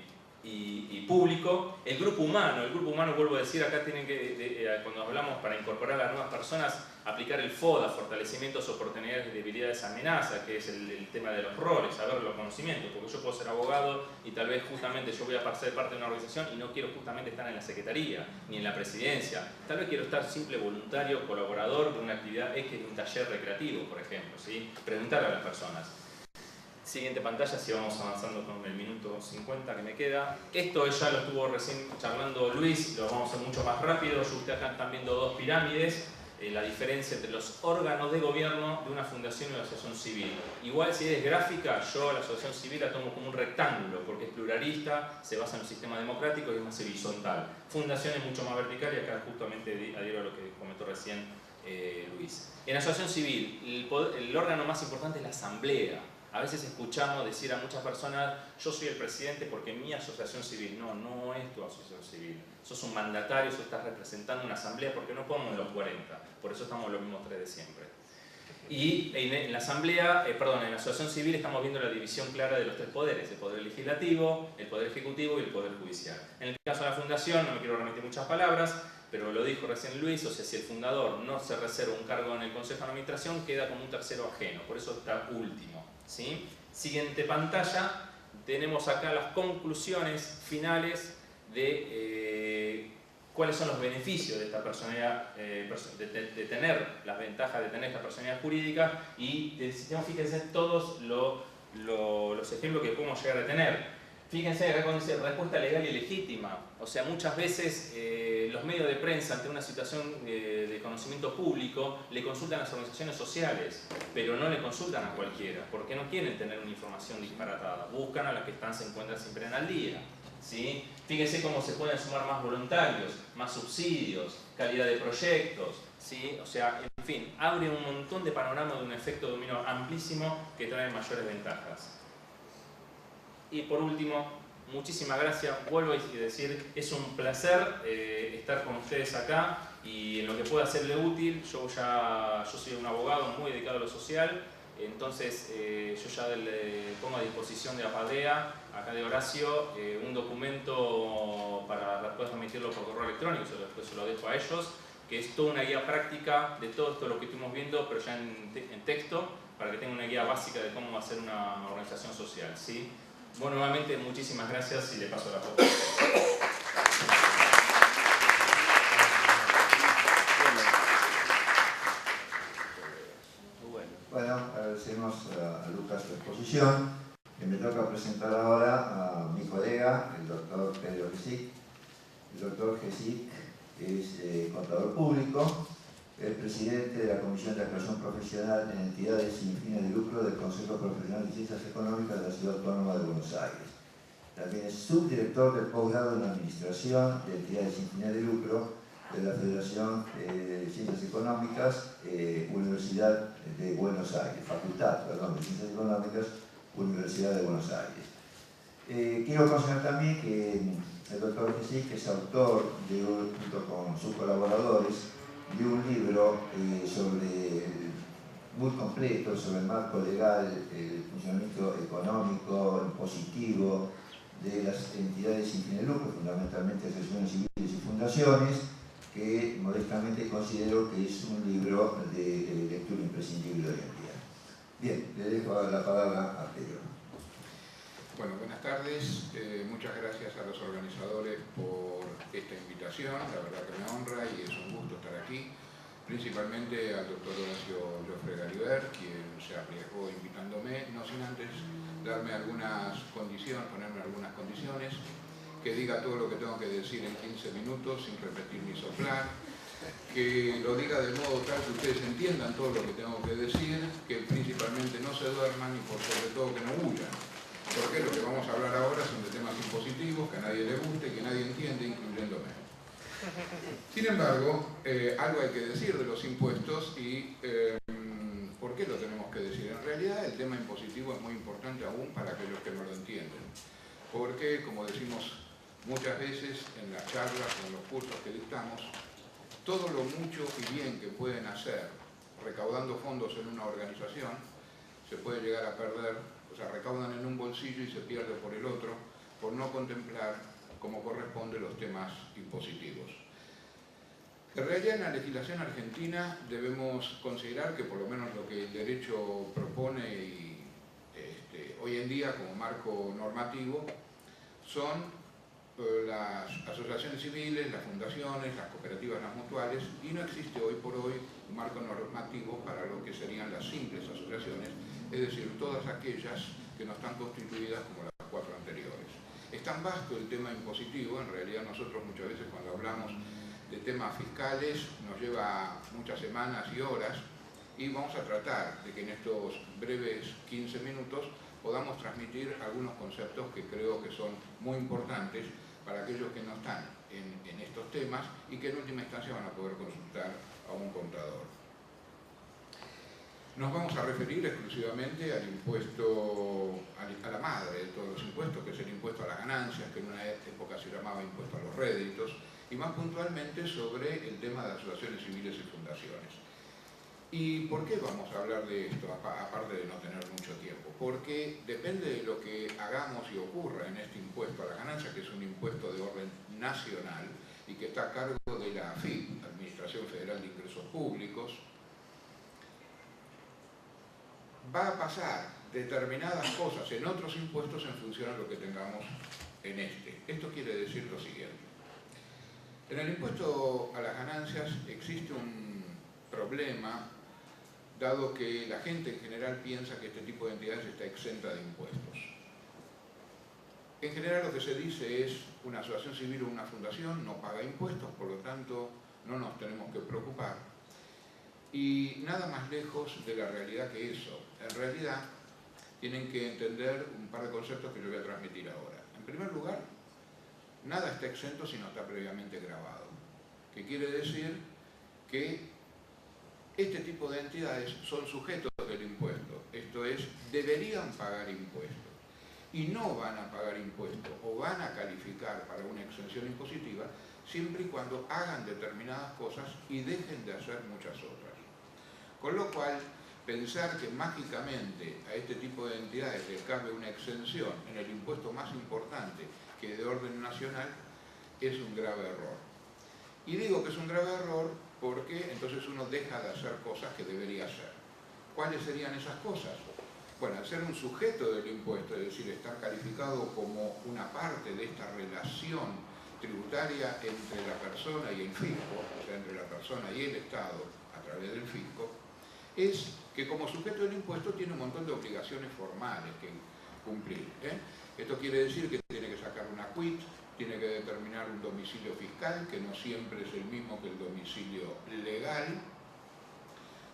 público. El grupo humano, vuelvo a decir, acá tienen que, cuando hablamos para incorporar a las nuevas personas, aplicar el FODA, fortalecimientos, oportunidades, debilidades, amenazas, que es el tema de los roles, saber los conocimientos, porque yo puedo ser abogado y tal vez justamente yo voy a ser parte de una organización y no quiero justamente estar en la secretaría, ni en la presidencia. Tal vez quiero estar simple voluntario, colaborador de una actividad X, de un taller recreativo, por ejemplo, ¿sí? Preguntar a las personas. Siguiente pantalla, si vamos avanzando con el minuto 50 que me queda. Esto ya lo estuvo recién charlando Luis, lo vamos a hacer mucho más rápido. Ustedes acá están viendo dos pirámides, la diferencia entre los órganos de gobierno de una fundación y una asociación civil. Igual si es gráfica, yo la asociación civil la tomo como un rectángulo, porque es pluralista, se basa en un sistema democrático y es más horizontal. Fundación es mucho más vertical y acá justamente adhiero a lo que comentó recién Luis. En la asociación civil, el órgano más importante es la asamblea. A veces escuchamos decir a muchas personas, yo soy el presidente porque mi asociación civil. No, no es tu asociación civil. Sos un mandatario, sos estás representando una asamblea porque no podemos los 40. Por eso estamos los mismos 3 de siempre. Y en la asamblea, en la asociación civil estamos viendo la división clara de los 3 poderes. El poder legislativo, el poder ejecutivo y el poder judicial. En el caso de la fundación, no me quiero remitir muchas palabras, pero lo dijo recién Luis, o sea, si el fundador no se reserva un cargo en el Consejo de Administración, queda como un tercero ajeno. Por eso está último. ¿Sí? Siguiente pantalla, tenemos acá las conclusiones finales de cuáles son los beneficios de esta personalidad, de tener las ventajas de tener esta personalidad jurídica y fíjense todos los ejemplos que podemos llegar a tener. Fíjense acá cuando dice respuesta legal y legítima, o sea, muchas veces los medios de prensa ante una situación de conocimiento público le consultan a las organizaciones sociales, pero no le consultan a cualquiera, porque no quieren tener una información disparatada, buscan a las que se encuentran siempre en al día. ¿Sí? Fíjense cómo se pueden sumar más voluntarios, más subsidios, calidad de proyectos, ¿sí? O sea, en fin, abre un montón de panoramas de un efecto dominó amplísimo que trae mayores ventajas. Y por último, muchísimas gracias, vuelvo a decir, es un placer estar con ustedes acá y en lo que pueda serle útil. Yo soy un abogado muy dedicado a lo social, entonces yo ya le pongo a disposición de APADEA, acá de Horacio, un documento para después remitirlo por correo electrónico, después se lo dejo a ellos, que es toda una guía práctica de todo esto lo que estuvimos viendo, pero ya en texto, para que tengan una guía básica de cómo hacer una organización social, ¿sí? Bueno, nuevamente muchísimas gracias y le paso la foto. Bueno, agradecemos a Lucas su exposición. Y me toca presentar ahora a mi colega, el doctor Pedro Gesic. El doctor Gesic es contador público, es presidente de la Comisión de Actuación Profesional en Entidades sin fines de lucro del Consejo Profesional de Ciencias Económicas de la Ciudad Autónoma de Buenos Aires. También es subdirector del posgrado en Administración de Entidades sin fines de lucro de la Federación de Ciencias Económicas, Universidad de Buenos Aires, Facultad, perdón, de Ciencias Económicas, Universidad de Buenos Aires. Quiero considerar también que el doctor Gesic es autor, junto con sus colaboradores, de un libro muy completo sobre el marco legal, el funcionamiento económico, impositivo de las entidades sin fines de lucro, fundamentalmente asociaciones civiles y fundaciones, que modestamente considero que es un libro de lectura imprescindible hoy en día. Bien, le dejo la palabra a Pedro. Bueno, buenas tardes. Muchas gracias a los organizadores por esta invitación. La verdad que me honra y es un gusto estar aquí. Principalmente al doctor Horacio Joffre Galiber, quien se arriesgó invitándome, no sin antes darme algunas condiciones, ponerme algunas condiciones, que diga todo lo que tengo que decir en 15 minutos sin repetir ni soplar, que lo diga de modo tal que ustedes entiendan todo lo que tengo que decir, que principalmente no se duerman y por sobre todo que no huyan. Porque lo que vamos a hablar ahora son de temas impositivos que a nadie le guste, que nadie entiende, incluyéndome. Sin embargo, algo hay que decir de los impuestos y ¿por qué lo tenemos que decir? En realidad el tema impositivo es muy importante aún para aquellos que no lo entienden. Porque, como decimos muchas veces en las charlas o en los cursos que dictamos, todo lo mucho y bien que pueden hacer recaudando fondos en una organización se puede llegar a perder, o sea, recaudan en un bolsillo y se pierde por el otro, por no contemplar como corresponde los temas impositivos. En realidad en la legislación argentina debemos considerar que por lo menos lo que el derecho propone y, hoy en día como marco normativo son las asociaciones civiles, las fundaciones, las cooperativas, las mutuales, y no existe hoy por hoy un marco normativo para lo que serían las simples asociaciones, es decir, todas aquellas que no están constituidas como las 4 anteriores. Es tan vasto el tema impositivo, en realidad nosotros muchas veces cuando hablamos de temas fiscales nos lleva muchas semanas y horas, y vamos a tratar de que en estos breves 15 minutos podamos transmitir algunos conceptos que creo que son muy importantes para aquellos que no están en estos temas y que en última instancia van a poder consultar a un contador. Nos vamos a referir exclusivamente al impuesto, a la madre de todos los impuestos, que es el impuesto a las ganancias, que en una época se llamaba impuesto a los réditos, y más puntualmente sobre el tema de asociaciones civiles y fundaciones. ¿Y por qué vamos a hablar de esto, aparte de no tener mucho tiempo? Porque depende de lo que hagamos y ocurra en este impuesto a la ganancia, que es un impuesto de orden nacional y que está a cargo de la AFIP, Administración Federal de Ingresos Públicos, va a pasar determinadas cosas en otros impuestos en función de lo que tengamos en este. Esto quiere decir lo siguiente. En el impuesto a las ganancias existe un problema, dado que la gente en general piensa que este tipo de entidades está exenta de impuestos. En general lo que se dice es una asociación civil o una fundación no paga impuestos, por lo tanto no nos tenemos que preocupar. Y nada más lejos de la realidad que eso. En realidad tienen que entender un par de conceptos que yo voy a transmitir ahora. En primer lugar, nada está exento si no está previamente grabado, que quiere decir que este tipo de entidades son sujetos del impuesto, esto es, deberían pagar impuestos, y no van a pagar impuestos o van a calificar para una exención impositiva siempre y cuando hagan determinadas cosas y dejen de hacer muchas otras. Con lo cual, pensar que mágicamente a este tipo de entidades les cabe una exención en el impuesto más importante que de orden nacional es un grave error. Y digo que es un grave error porque entonces uno deja de hacer cosas que debería hacer. ¿Cuáles serían esas cosas? Bueno, al ser un sujeto del impuesto, es decir, estar calificado como una parte de esta relación tributaria entre la persona y el fisco, o sea, entre la persona y el Estado a través del fisco, es que como sujeto del impuesto tiene un montón de obligaciones formales que cumplir. Esto quiere decir que tiene que sacar una quit, tiene que determinar un domicilio fiscal, que no siempre es el mismo que el domicilio legal.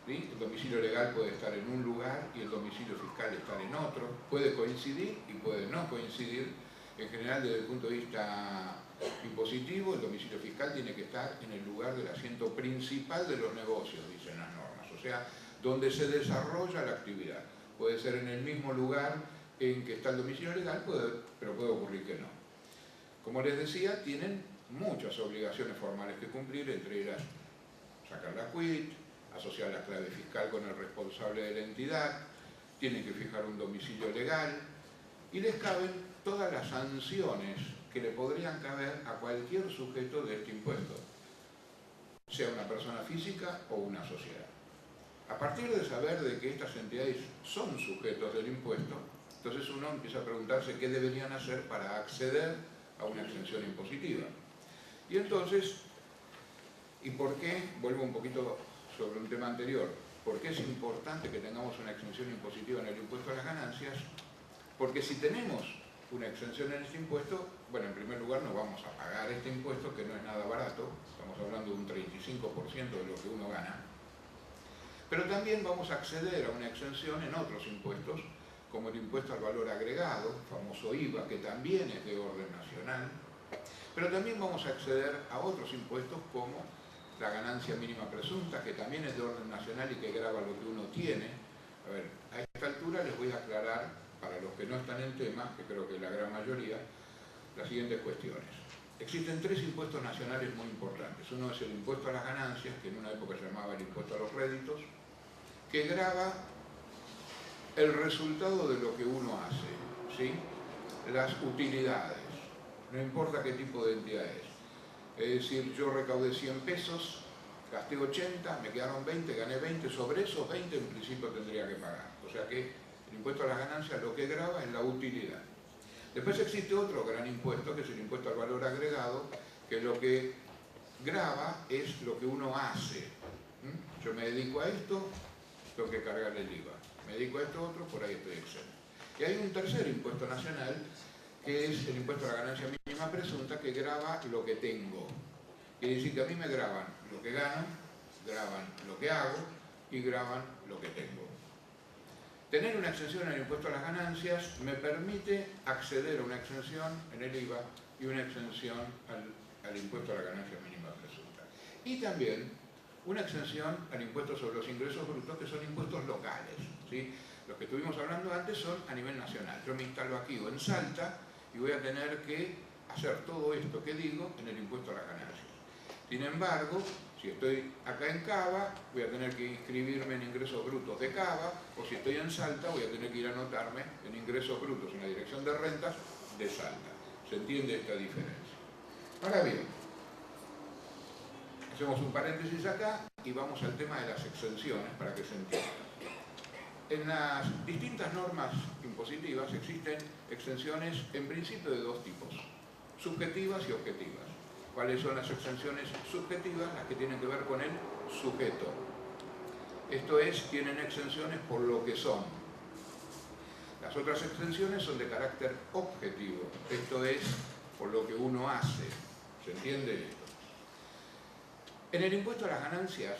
¿Sí? El domicilio legal puede estar en un lugar y el domicilio fiscal estar en otro. Puede coincidir y puede no coincidir. En general, desde el punto de vista impositivo, el domicilio fiscal tiene que estar en el lugar del asiento principal de los negocios, dicen las normas. O sea, donde se desarrolla la actividad. Puede ser en el mismo lugar en que está el domicilio legal, pero puede ocurrir que no. Como les decía, tienen muchas obligaciones formales que cumplir, entre ellas sacar la quit, asociar la clave fiscal con el responsable de la entidad, tienen que fijar un domicilio legal y les caben todas las sanciones que le podrían caber a cualquier sujeto de este impuesto, sea una persona física o una sociedad. A partir de saber de que estas entidades son sujetos del impuesto, entonces uno empieza a preguntarse qué deberían hacer para acceder a una exención impositiva. Y entonces, ¿y por qué? Vuelvo un poquito sobre un tema anterior. ¿Por qué es importante que tengamos una exención impositiva en el impuesto a las ganancias? Porque si tenemos una exención en este impuesto, bueno, en primer lugar no vamos a pagar este impuesto, que no es nada barato, estamos hablando de un 35% de lo que uno gana, pero también vamos a acceder a una exención en otros impuestos, como el impuesto al valor agregado, famoso IVA, que también es de orden nacional, pero también vamos a acceder a otros impuestos como la ganancia mínima presunta, que también es de orden nacional y que grava lo que uno tiene. A ver, a esta altura les voy a aclarar, para los que no están en tema, que creo que la gran mayoría, las siguientes cuestiones. Existen tres impuestos nacionales muy importantes. Uno es el impuesto a las ganancias, que en una época se llamaba el impuesto a los réditos, que grava el resultado de lo que uno hace, ¿sí? Las utilidades, no importa qué tipo de entidad es. Es decir, yo recaudé 100 pesos, gasté 80, me quedaron 20, gané 20, sobre esos 20 en principio tendría que pagar. O sea que el impuesto a las ganancias lo que grava es la utilidad. Después existe otro gran impuesto, que es el impuesto al valor agregado, que lo que grava es lo que uno hace. Yo me dedico a esto, tengo que cargar el IVA. Me dedico a esto otro, por ahí estoy exento. Y hay un tercer impuesto nacional, que es el impuesto a la ganancia mínima presunta, que grava lo que tengo. Quiere decir que a mí me graban lo que gano, graban lo que hago y graban lo que tengo. Tener una exención en el impuesto a las ganancias me permite acceder a una exención en el IVA y una exención al impuesto a la ganancia mínima presunta. Y también una exención al impuesto sobre los ingresos brutos, que son impuestos locales, ¿sí? Los que estuvimos hablando antes son a nivel nacional. Yo me instalo aquí o en Salta y voy a tener que hacer todo esto que digo en el impuesto a las ganancias. Sin embargo, si estoy acá en Cava, voy a tener que inscribirme en ingresos brutos de Cava, o si estoy en Salta, voy a tener que ir a anotarme en ingresos brutos en la dirección de rentas de Salta. ¿Se entiende esta diferencia? Ahora bien, hacemos un paréntesis acá y vamos al tema de las exenciones para que se entienda. En las distintas normas impositivas existen exenciones en principio de dos tipos, subjetivas y objetivas. ¿Cuáles son las exenciones subjetivas? Las que tienen que ver con el sujeto. Esto es, tienen exenciones por lo que son. Las otras exenciones son de carácter objetivo. Esto es, por lo que uno hace. ¿Se entiende esto? En el impuesto a las ganancias,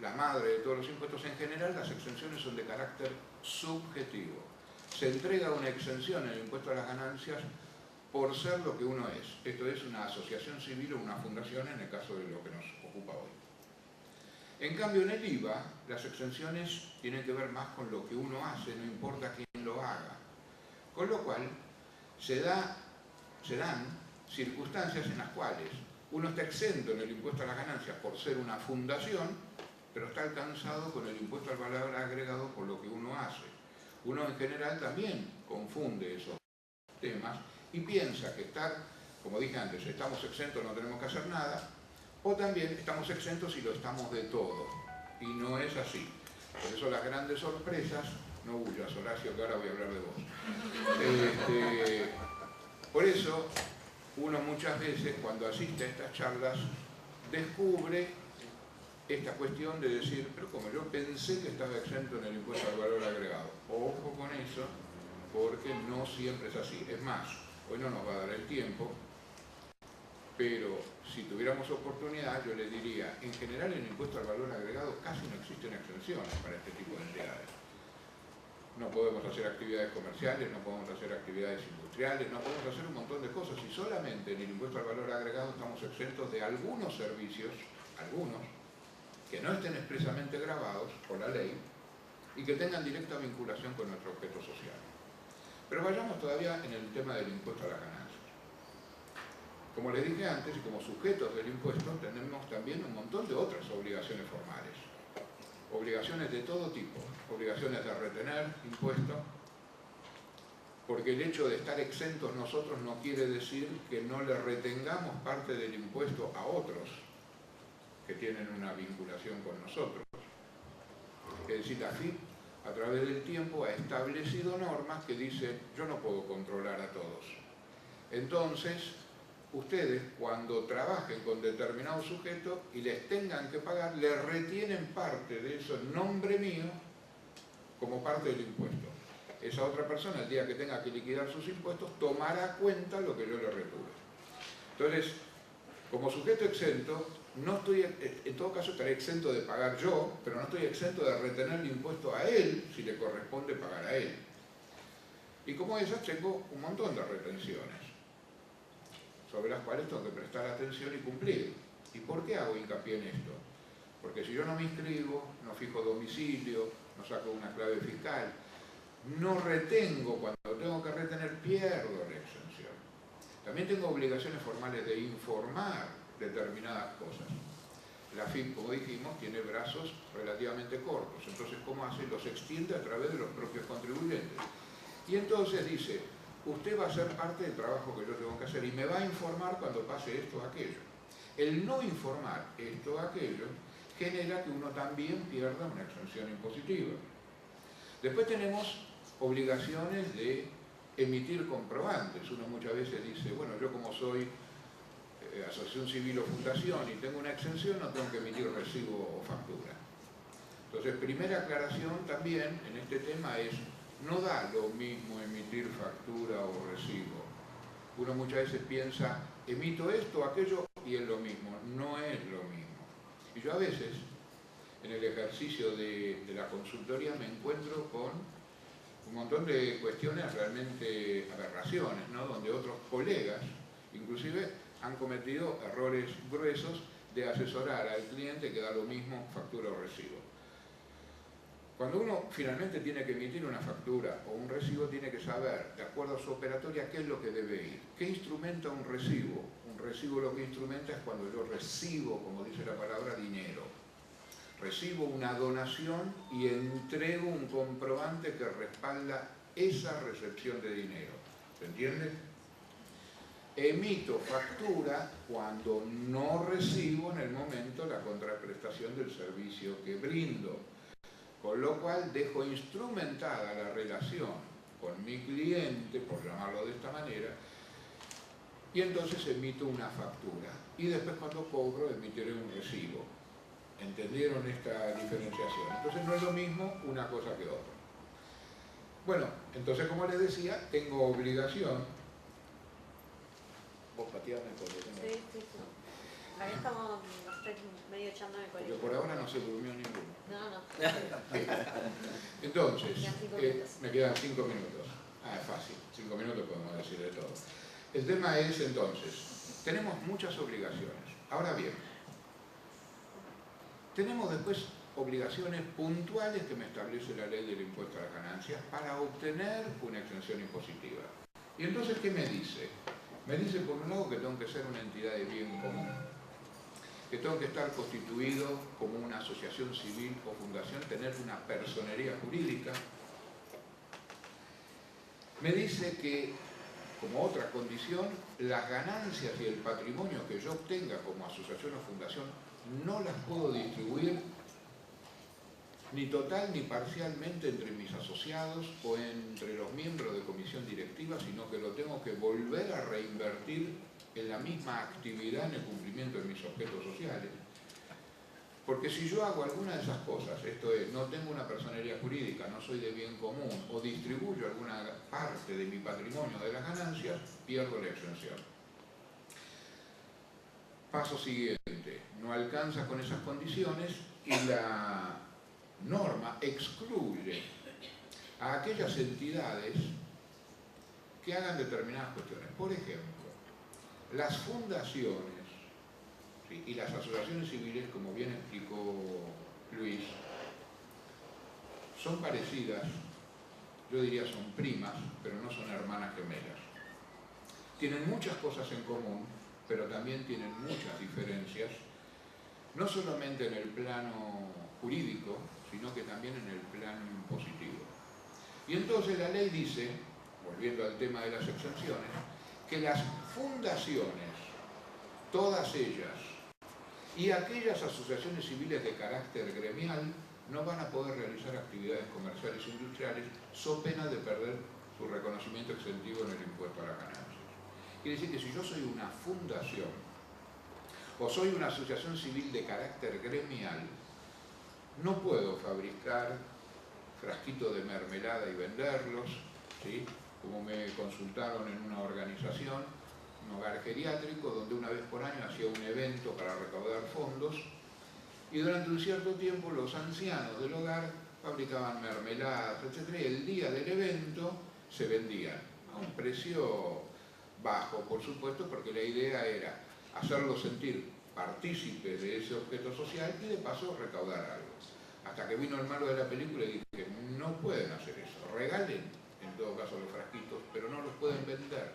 la madre de todos los impuestos en general, las exenciones son de carácter subjetivo. Se entrega una exención en el impuesto a las ganancias por ser lo que uno es. Esto es una asociación civil o una fundación en el caso de lo que nos ocupa hoy. En cambio, en el IVA, las exenciones tienen que ver más con lo que uno hace, no importa quién lo haga. Con lo cual, se dan circunstancias en las cuales uno está exento en el impuesto a las ganancias por ser una fundación, pero está alcanzado con el impuesto al valor agregado por lo que uno hace. Uno en general también confunde esos temas y piensa que como dije antes, estamos exentos, no tenemos que hacer nada, o también estamos exentos y lo estamos de todo. Y no es así. Por eso las grandes sorpresas, no huyas, Horacio, que ahora voy a hablar de vos. Por eso, uno muchas veces, cuando asiste a estas charlas, descubre esta cuestión de decir, pero como yo pensé que estaba exento en el impuesto al valor agregado. Ojo con eso, porque no siempre es así. Es más, hoy no nos va a dar el tiempo, pero si tuviéramos oportunidad, yo le diría, en general en el impuesto al valor agregado casi no existen exenciones para este tipo de entidades. No podemos hacer actividades comerciales, no podemos hacer actividades industriales, no podemos hacer un montón de cosas y solamente en el impuesto al valor agregado estamos exentos de algunos servicios, algunos, que no estén expresamente gravados por la ley y que tengan directa vinculación con nuestro objeto social. Pero vayamos todavía en el tema del impuesto a las ganancias. Como les dije antes, y como sujetos del impuesto, tenemos también un montón de otras obligaciones formales. Obligaciones de todo tipo, obligaciones de retener impuestos, porque el hecho de estar exentos nosotros no quiere decir que no le retengamos parte del impuesto a otros que tienen una vinculación con nosotros. Es decir, la AFIP, a través del tiempo, ha establecido normas que dicen, yo no puedo controlar a todos. Entonces, ustedes, cuando trabajen con determinado sujeto y les tengan que pagar, les retienen parte de eso en nombre mío como parte del impuesto. esa otra persona, el día que tenga que liquidar sus impuestos, tomará cuenta lo que yo le retuve. Entonces, como sujeto exento, no estoy, en todo caso estaré exento de pagar yo, pero no estoy exento de retener el impuesto a él si le corresponde pagar a él. Y como esas tengo un montón de retenciones, sobre las cuales tengo que prestar atención y cumplir. ¿Y por qué hago hincapié en esto? Porque si yo no me inscribo, no fijo domicilio, no saco una clave fiscal, no retengo, cuando tengo que retener pierdo la exención. También tengo obligaciones formales de informar determinadas cosas. La FIP, como dijimos, tiene brazos relativamente cortos, entonces ¿cómo hace? Los extiende a través de los propios contribuyentes. Y entonces dice, usted va a ser parte del trabajo que yo tengo que hacer y me va a informar cuando pase esto o aquello. El no informar esto o aquello genera que uno también pierda una exención impositiva. Después tenemos obligaciones de emitir comprobantes. Uno muchas veces dice, bueno, yo como soy asociación civil o fundación y tengo una exención, no tengo que emitir recibo o factura. Entonces, primera aclaración también en este tema es, no da lo mismo emitir factura o recibo. Uno muchas veces piensa, emito esto o aquello y es lo mismo. No es lo mismo. Y yo a veces, en el ejercicio de la consultoría, me encuentro con un montón de cuestiones realmente aberraciones, ¿no? Donde otros colegas, inclusive, han cometido errores gruesos de asesorar al cliente que da lo mismo factura o recibo. Cuando uno finalmente tiene que emitir una factura o un recibo, tiene que saber, de acuerdo a su operatoria, qué es lo que debe ir. ¿Qué instrumenta un recibo? Un recibo lo que instrumenta es cuando yo recibo, como dice la palabra, dinero. Recibo una donación y entrego un comprobante que respalda esa recepción de dinero. ¿Se entiende? Emito factura cuando no recibo en el momento la contraprestación del servicio que brindo. Con lo cual dejo instrumentada la relación con mi cliente, por llamarlo de esta manera, y entonces emito una factura. Y después cuando cobro emitiré un recibo. ¿Entendieron esta diferenciación? Entonces no es lo mismo una cosa que otra. Bueno, entonces como les decía, tengo obligación. Vos pateame porque tengo... Sí. Ahí estamos medio echando en el colegio. Porque por ahora no se durmió ninguno. No. Entonces, me quedan 5 minutos. me quedan 5 minutos. Ah, es fácil. 5 minutos podemos decir de todo. El tema es entonces, tenemos muchas obligaciones. Ahora bien, tenemos después obligaciones puntuales que me establece la ley del impuesto a las ganancias para obtener una exención impositiva. Y entonces, ¿qué me dice? Me dice, por un lado, que tengo que ser una entidad de bien común, que tengo que estar constituido como una asociación civil o fundación, tener una personería jurídica. Me dice que, como otra condición, las ganancias y el patrimonio que yo obtenga como asociación o fundación no las puedo distribuir ni total ni parcialmente entre mis asociados o entre los miembros de comisión directiva, sino que lo tengo que volver a reinvertir en la misma actividad en el cumplimiento de mis objetos sociales. Porque si yo hago alguna de esas cosas, esto es, no tengo una personería jurídica, no soy de bien común, o distribuyo alguna parte de mi patrimonio de las ganancias, pierdo la exención. Paso siguiente, no alcanza con esas condiciones y la norma excluye a aquellas entidades que hagan determinadas cuestiones. Por ejemplo, las fundaciones, ¿sí?, y las asociaciones civiles, como bien explicó Luis, son parecidas, yo diría son primas, pero no son hermanas gemelas. Tienen muchas cosas en común, pero también tienen muchas diferencias, no solamente en el plano jurídico, sino que también en el plano impositivo. Y entonces la ley dice, volviendo al tema de las exenciones, que las fundaciones, todas ellas, y aquellas asociaciones civiles de carácter gremial, no van a poder realizar actividades comerciales e industriales, so pena de perder su reconocimiento exentivo en el impuesto a las ganancias. Quiere decir que si yo soy una fundación, o soy una asociación civil de carácter gremial, no puedo fabricar frasquitos de mermelada y venderlos, ¿sí? Como me consultaron en una organización, un hogar geriátrico, donde una vez por año hacía un evento para recaudar fondos, y durante un cierto tiempo los ancianos del hogar fabricaban mermeladas, etc. Y el día del evento se vendían a un precio bajo, por supuesto, porque la idea era hacerlos sentir partícipes de ese objeto social y de paso recaudar algo. Hasta que vino el malo de la película y dije, no pueden hacer eso, regalen en todo caso los frasquitos, pero no los pueden vender,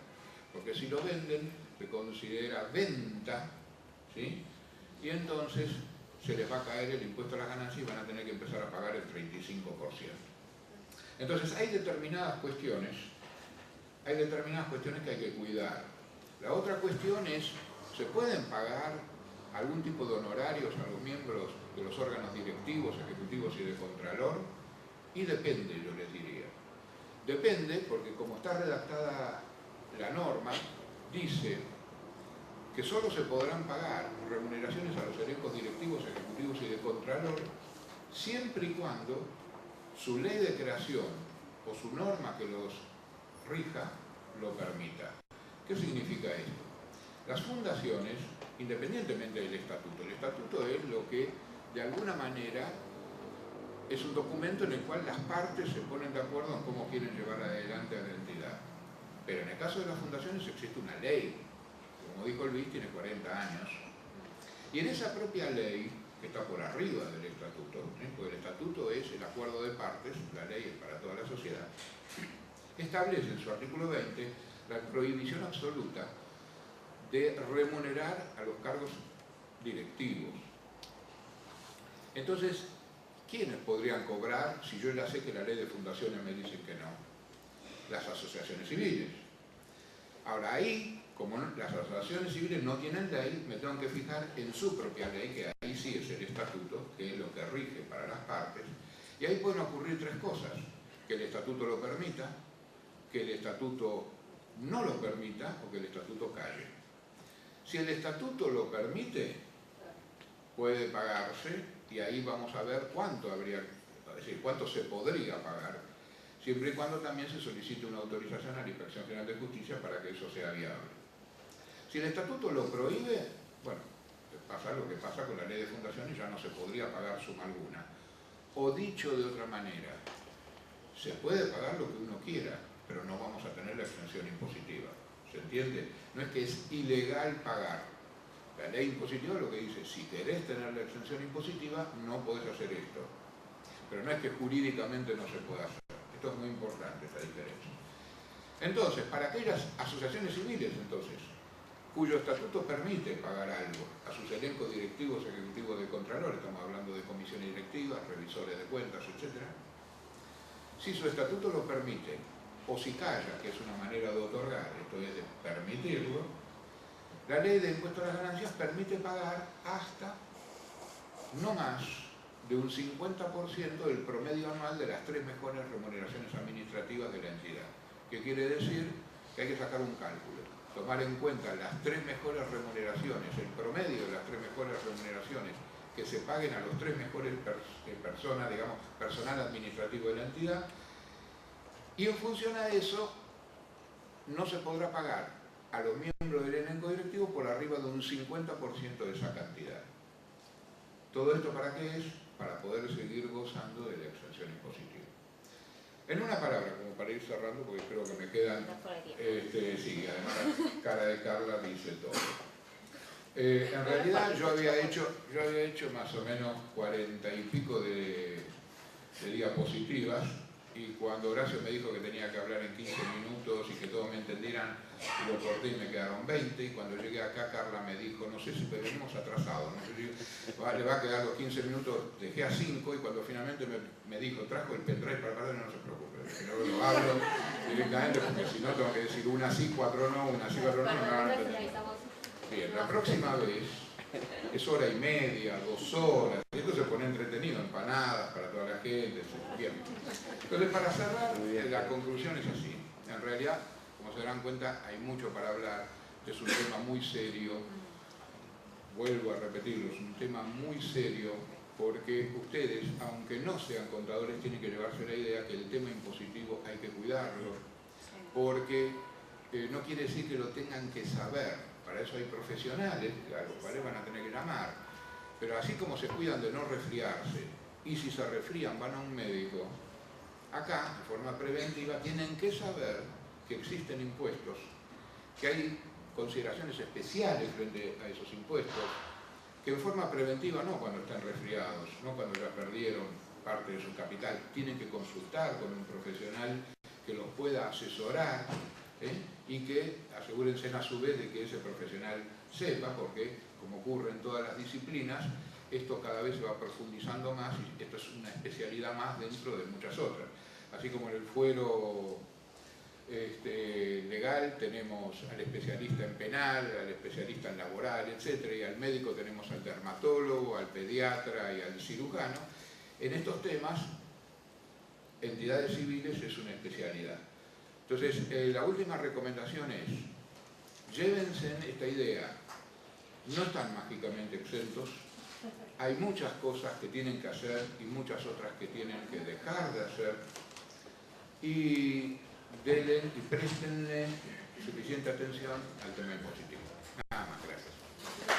porque si lo venden se considera venta, ¿sí? Y entonces se les va a caer el impuesto a las ganancias y van a tener que empezar a pagar el 35%. Entonces hay determinadas cuestiones que hay que cuidar. La otra cuestión es, ¿se pueden pagar algún tipo de honorarios a los miembros de los órganos directivos, ejecutivos y de contralor? Y depende, yo les diría. Depende porque como está redactada la norma, dice que solo se podrán pagar remuneraciones a los elencos directivos, ejecutivos y de contralor siempre y cuando su ley de creación o su norma que los rija lo permita. ¿Qué significa esto? Las fundaciones, independientemente del estatuto, el estatuto es lo que de alguna manera es un documento en el cual las partes se ponen de acuerdo en cómo quieren llevar adelante a la entidad. Pero en el caso de las fundaciones existe una ley, como dijo Luis, tiene 40 años, y en esa propia ley, que está por arriba del estatuto, porque el estatuto es el acuerdo de partes, la ley es para toda la sociedad, establece en su artículo 20 la prohibición absoluta de remunerar a los cargos directivos. Entonces, ¿quiénes podrían cobrar si yo ya sé que la ley de fundaciones me dice que no? Las asociaciones civiles. Ahora ahí, como las asociaciones civiles no tienen ley, me tengo que fijar en su propia ley, que ahí sí es el estatuto, que es lo que rige para las partes, y ahí pueden ocurrir tres cosas: que el estatuto lo permita, que el estatuto no lo permita o que el estatuto calle. Si el estatuto lo permite, puede pagarse, y ahí vamos a ver cuánto habría, es decir, cuánto se podría pagar, siempre y cuando también se solicite una autorización a la Inspección General de Justicia para que eso sea viable. Si el estatuto lo prohíbe, bueno, pasa lo que pasa con la ley de fundaciones, ya no se podría pagar suma alguna. O dicho de otra manera, se puede pagar lo que uno quiera, pero no vamos a tener la exención impositiva. ¿Se entiende? No es que es ilegal pagar. La ley impositiva lo que dice, si querés tener la exención impositiva, no podés hacer esto. Pero no es que jurídicamente no se pueda hacer. Esto es muy importante, esta diferencia. Entonces, para aquellas asociaciones civiles, entonces, cuyo estatuto permite pagar algo a sus elencos directivos, ejecutivos de contralor, estamos hablando de comisiones directivas, revisores de cuentas, etc. Si su estatuto lo permite, o si calla, que es una manera de otorgar, esto es de permitirlo, la ley de impuesto a las ganancias permite pagar hasta no más de un 50% del promedio anual de las 3 mejores remuneraciones administrativas de la entidad. ¿Qué quiere decir? Que hay que sacar un cálculo, tomar en cuenta las 3 mejores remuneraciones, el promedio de las 3 mejores remuneraciones que se paguen a los 3 mejores personas, digamos, personal administrativo de la entidad, y en función a eso no se podrá pagar a los miembros del elenco directivo por arriba de un 50% de esa cantidad. ¿Todo esto para qué es? Para poder seguir gozando de la exención impositiva. En una palabra, como para ir cerrando, porque creo que me quedan... sí, además la cara de Carla dice todo. En realidad yo había hecho más o menos 40 y pico de diapositivas, y cuando Horacio me dijo que tenía que hablar en 15 minutos y que todos me entendieran, lo corté y me quedaron 20, y cuando llegué acá Carla me dijo, no sé si venimos atrasados, no sé si le va a quedar los 15 minutos, dejé a 5, y cuando finalmente me dijo, trajo el pendrive para hablar, no se preocupe, si no lo hablo directamente, porque si no tengo que decir una sí, 4 no, una sí, 4 no, no van a entender. Bien, la próxima vez es hora y media, 2 horas, y esto se pone entretenido, empanadas para toda la gente, bien. Entonces, para cerrar, la conclusión es así. En realidad, como se darán cuenta, hay mucho para hablar. Es un tema muy serio. Vuelvo a repetirlo, es un tema muy serio porque ustedes, aunque no sean contadores, tienen que llevarse la idea que el tema impositivo hay que cuidarlo, porque no quiere decir que lo tengan que saber, para eso hay profesionales a los cuales van a tener que llamar, pero así como se cuidan de no resfriarse, y si se resfrían van a un médico, acá, de forma preventiva, tienen que saber que existen impuestos, que hay consideraciones especiales frente a esos impuestos, que en forma preventiva, no cuando están resfriados, no cuando ya perdieron parte de su capital, tienen que consultar con un profesional que los pueda asesorar, y que asegúrense a su vez de que ese profesional sepa, porque como ocurre en todas las disciplinas, esto cada vez se va profundizando más y esto es una especialidad más dentro de muchas otras. Así como en el fuero legal tenemos al especialista en penal, al especialista en laboral, etc. y al médico tenemos al dermatólogo, al pediatra y al cirujano. En estos temas, entidades civiles es una especialidad. Entonces, la última recomendación es, llévense esta idea, no están mágicamente exentos, hay muchas cosas que tienen que hacer y muchas otras que tienen que dejar de hacer, y denle y préstenle suficiente atención al tema impositivo. Nada más, gracias.